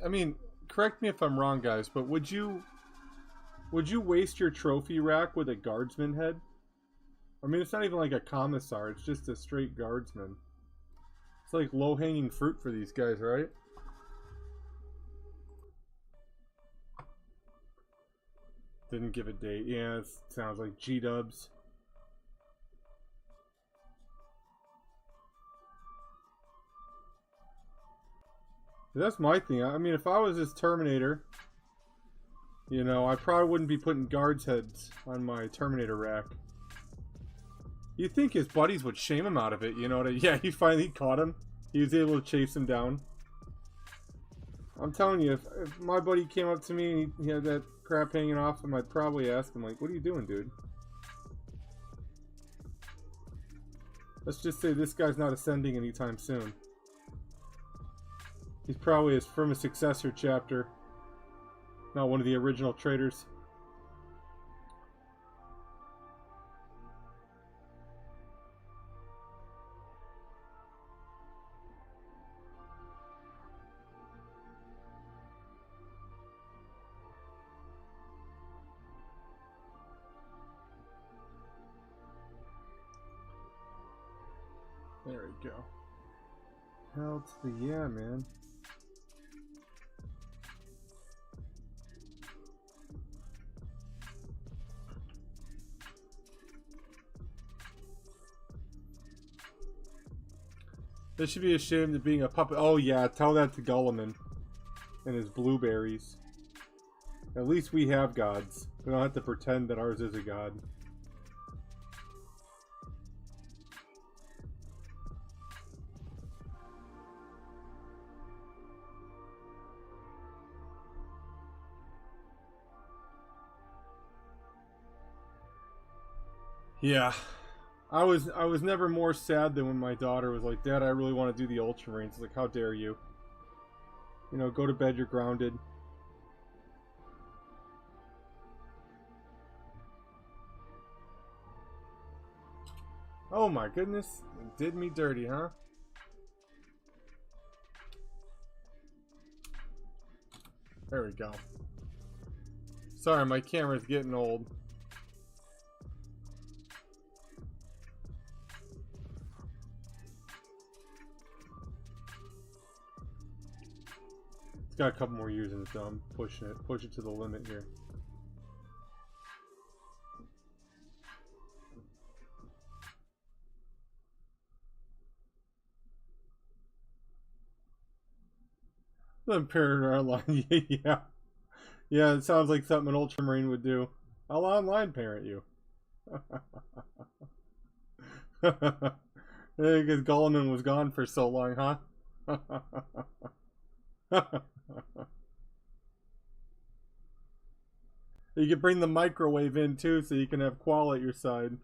I mean, correct me if I'm wrong, guys, but would you waste your trophy rack with a guardsman head? I mean, it's not even like a commissar, it's just a straight guardsman. It's like low-hanging fruit for these guys, right? Didn't give a date. Yeah, it sounds like G-dubs. That's my thing. I mean, if I was this Terminator, you know, I probably wouldn't be putting guards' heads on my Terminator rack. You'd think his buddies would shame him out of it, you know? Yeah, he finally caught him. He was able to chase him down. I'm telling you, if my buddy came up to me and he had that crap hanging off him, I'd probably ask him, like, what are you doing, dude? Let's just say this guy's not ascending anytime soon. He's probably from a successor chapter, not one of the original traders. There we go. Hell to the yeah, man. This should be ashamed of being a puppet. Oh yeah, tell that to Gulliman and his blueberries. At least we have gods. We don't have to pretend that ours is a god. Yeah. I was never more sad than when my daughter was like, Dad, I really want to do the Ultramarines. Like, how dare you? You know, go to bed, you're grounded. Oh my goodness. It did me dirty, huh? There we go. Sorry, my camera's getting old. It's got a couple more years in it, though. I'm pushing it. Push it to the limit here. The Imperator Online. Yeah. Yeah, it sounds like something an Ultramarine would do. I'll online parent you. Because Gulliman was gone for so long, huh? You can bring the microwave in too, so you can have Qual at your side.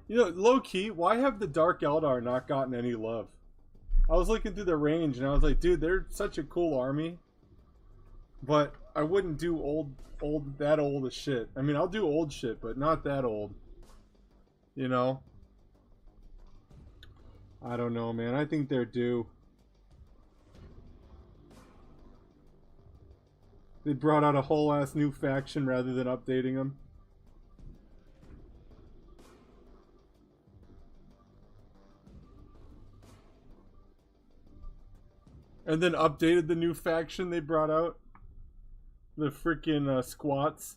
You know, low key, why have the Dark Eldar not gotten any love? I was looking through the range and I was like, dude, they're such a cool army. But I wouldn't do that old as shit. I mean, I'll do old shit, but not that old. You know? I don't know, man. I think they're due. They brought out a whole ass new faction rather than updating them. And then updated the new faction they brought out. The freaking squats.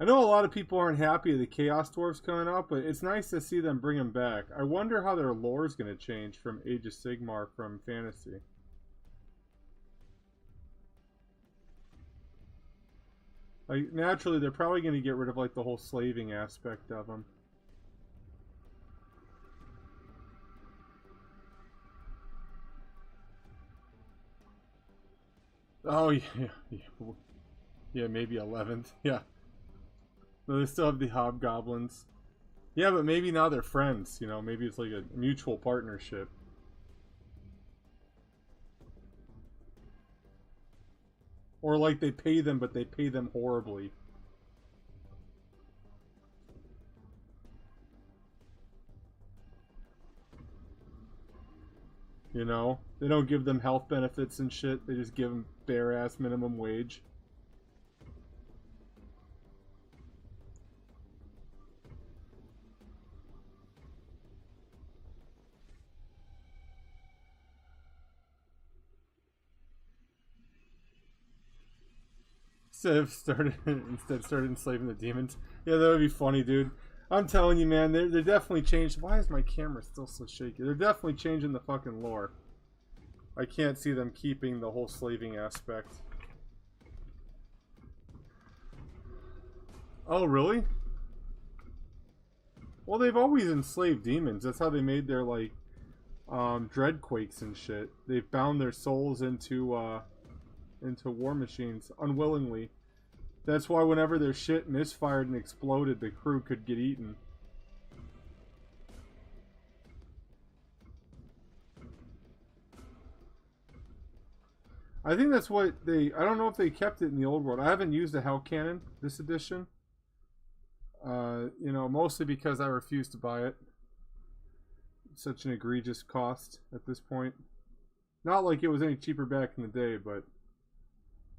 I know a lot of people aren't happy with the Chaos Dwarves coming out, but it's nice to see them bring them back. I wonder how their lore is going to change from Age of Sigmar from Fantasy. Like, naturally, they're probably going to get rid of, like, the whole slaving aspect of them. Oh, yeah, maybe 11th, yeah. So they still have the hobgoblins. Yeah, but maybe now they're friends, you know, maybe it's like a mutual partnership. Or like they pay them, but they pay them horribly. You know? They don't give them health benefits and shit, they just give them bare-ass minimum wage. Instead started enslaving the demons. Yeah, that would be funny, dude. I'm telling you, man, they're definitely changed. Why is my camera still so shaky? They're definitely changing the fucking lore. I can't see them keeping the whole slaving aspect. Oh, really? Well, they've always enslaved demons. That's how they made their, like, dreadquakes and shit. They've bound their souls into war machines unwillingly. That's why whenever their shit misfired and exploded, the crew could get eaten. I think that's what they... I don't know if they kept it in the old world. I haven't used the Hell Cannon this edition. You know, mostly because I refused to buy it. It's such an egregious cost at this point. Not like it was any cheaper back in the day, but...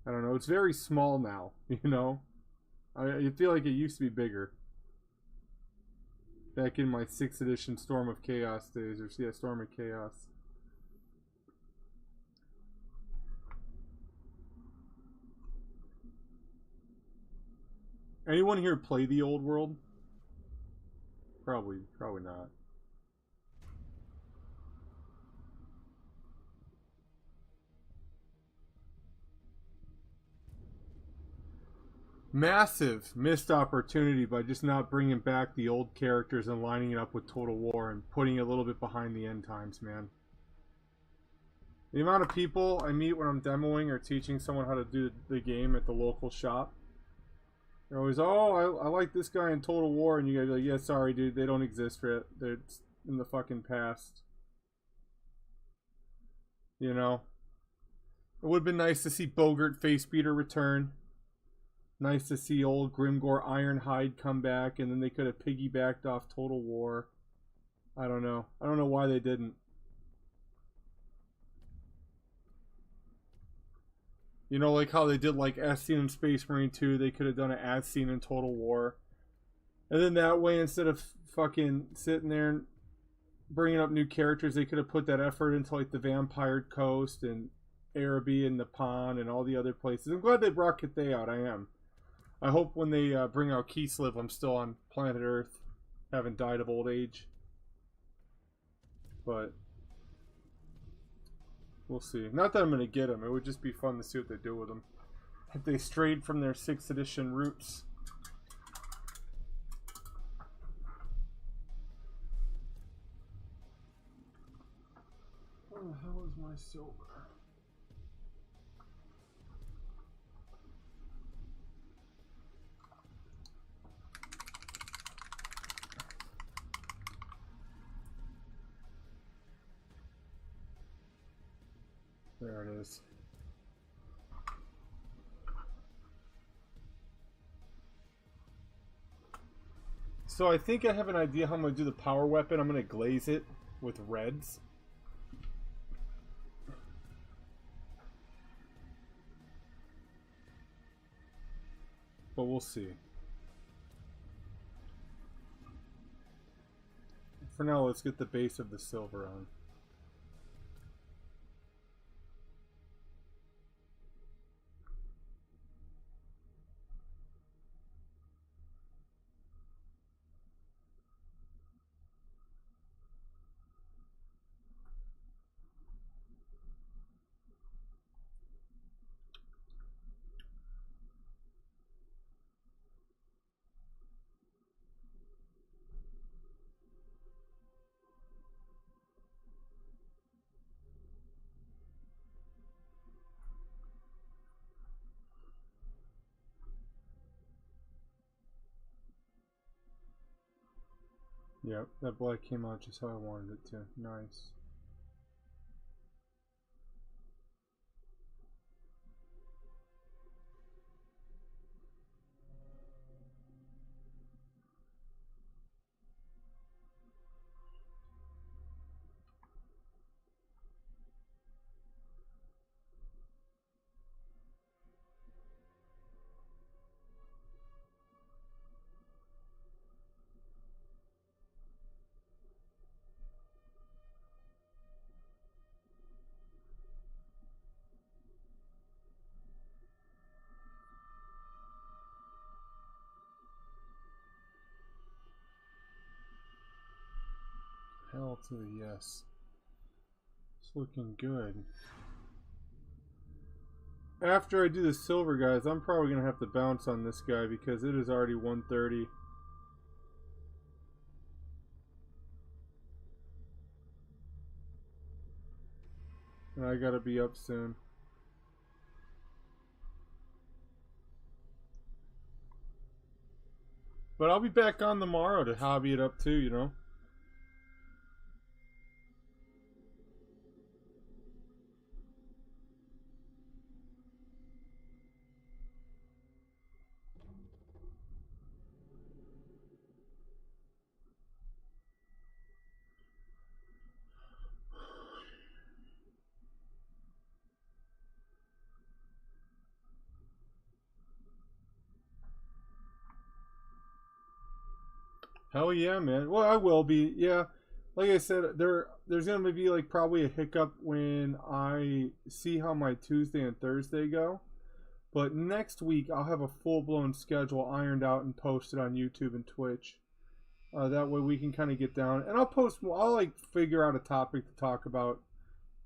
I don't know, it's very small now, you know? I feel like it used to be bigger. Back in my 6th edition Storm of Chaos days, or yeah, Storm of Chaos. Anyone here play the old world? Probably not. Massive missed opportunity by just not bringing back the old characters and lining it up with Total War and putting it a little bit behind the end times, man. The amount of people I meet when I'm demoing or teaching someone how to do the game at the local shop, they're always, oh, I like this guy in Total War, and you guys are like, yeah, sorry, dude, they don't exist for it. They're in the fucking past. You know? It would have been nice to see Bogart Facebeater return. Nice to see old Grimgor Ironhide come back, and then they could have piggybacked off Total War. I don't know. I don't know why they didn't. You know, like how they did like as seen in Space Marine 2, they could have done it as seen in Total War. And then that way, instead of fucking sitting there and bringing up new characters, they could have put that effort into like the Vampire Coast and Araby and Nippon and all the other places. I'm glad they brought Cathay out, I am. I hope when they bring out Kislev, I'm still on planet Earth, haven't died of old age. But we'll see. Not that I'm going to get them. It would just be fun to see what they do with them. If they strayed from their 6th edition roots. Where the hell is my silver? There it is. So I think I have an idea how I'm going to do the power weapon. I'm going to glaze it with reds. But we'll see. For now, let's get the base of the silver on. Yep, that black came out just how I wanted it to. Nice. Hell to the yes. It's looking good. After I do the silver guys, I'm probably going to have to bounce on this guy because it is already 1:30. And I gotta be up soon. But I'll be back on tomorrow to hobby it up too, you know? Hell yeah, man. Well, I will be. Yeah, like I said, there's gonna be like probably a hiccup when I see how my Tuesday and Thursday go. But next week I'll have a full-blown schedule ironed out and posted on YouTube and Twitch. That way we can kind of get down, and I'll like figure out a topic to talk about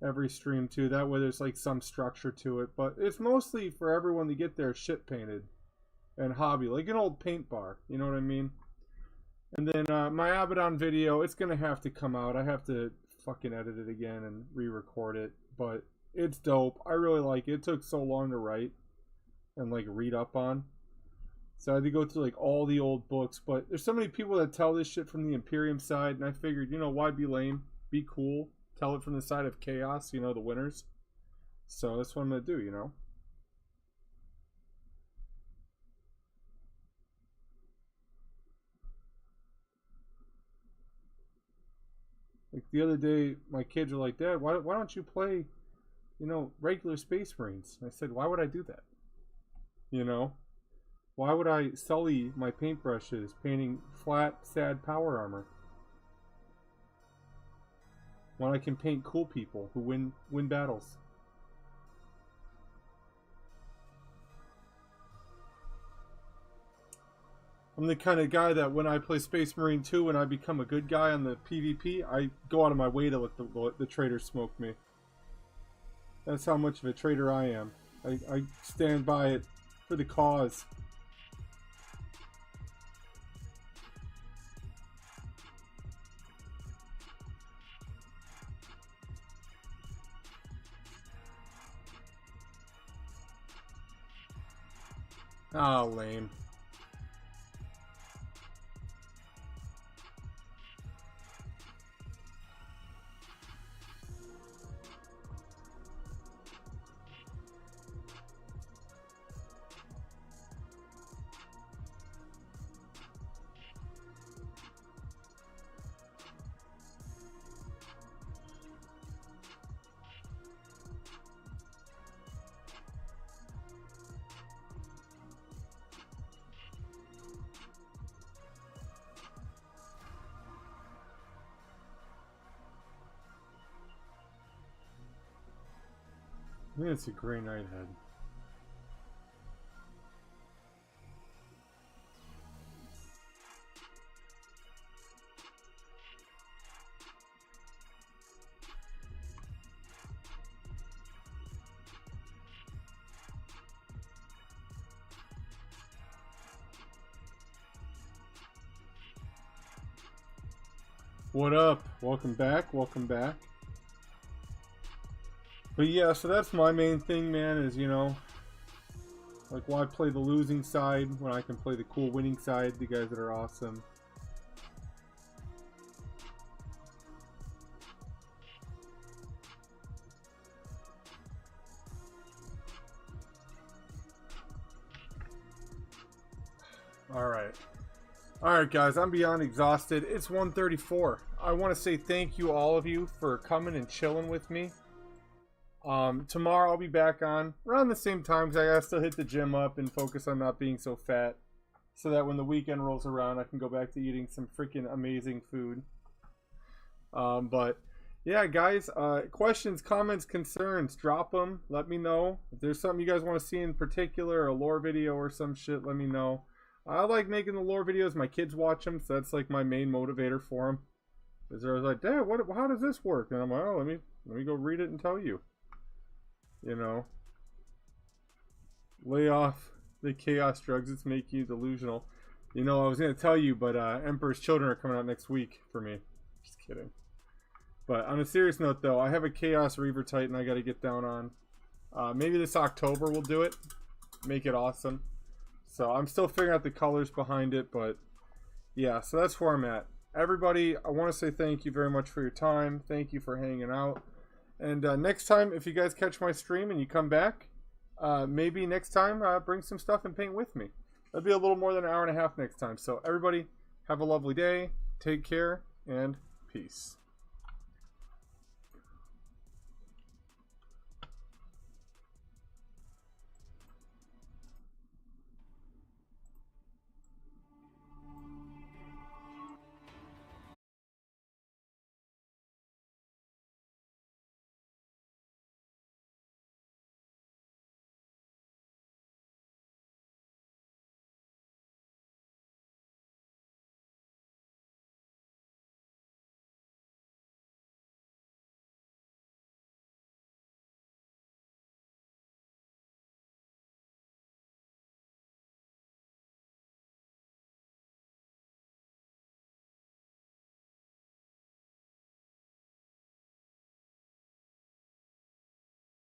every stream too. That way there's like some structure to it. But it's mostly for everyone to get their shit painted and hobby, like an old paint bar. You know what I mean? And then my Abaddon video, it's going to have to come out. I have to fucking edit it again and re-record it. But it's dope. I really like it. It took so long to write and like read up on. So I had to go through like all the old books. But there's so many people that tell this shit from the Imperium side. And I figured, you know, why be lame? Be cool. Tell it from the side of Chaos, you know, the winners. So that's what I'm going to do, you know. Like the other day, my kids were like, Dad, why don't you play, you know, regular Space Marines? And I said, why would I do that? You know? Why would I sully my paintbrushes painting flat, sad power armor? When I can paint cool people who win battles. I'm the kind of guy that when I play Space Marine 2 and I become a good guy on the PvP, I go out of my way to let the traitors smoke me. That's how much of a traitor I am. I stand by it for the cause. Oh, lame. I think it's a Grey Knight head. What up? Welcome back. Welcome back. But yeah, so that's my main thing, man, is, you know, like, why play the losing side when I can play the cool winning side, the guys that are awesome. Alright. Alright, guys, I'm beyond exhausted. It's 1:34. I want to say thank you, all of you, for coming and chilling with me. Tomorrow I'll be back on around the same time because I gotta still hit the gym up and focus on not being so fat, so that when the weekend rolls around I can go back to eating some freaking amazing food. But yeah, guys, questions, comments, concerns, drop them. Let me know. If there's something you guys want to see in particular, a lore video or some shit, let me know. I like making the lore videos. My kids watch them, so that's like my main motivator for them. Because they're like, Dad, how does this work? And I'm like, oh, let me go read it and tell you. You know, lay off the chaos drugs. It's making you delusional. You know, I was going to tell you, but Emperor's Children are coming out next week for me. Just kidding. But on a serious note, though, I have a Chaos Reaver Titan I got to get down on. Maybe this October we'll do it. Make it awesome. So I'm still figuring out the colors behind it, but yeah, so that's where I'm at. Everybody, I want to say thank you very much for your time. Thank you for hanging out. And next time, if you guys catch my stream and you come back, maybe next time bring some stuff and paint with me. That'll be a little more than an hour and a half next time. So everybody, have a lovely day. Take care and peace.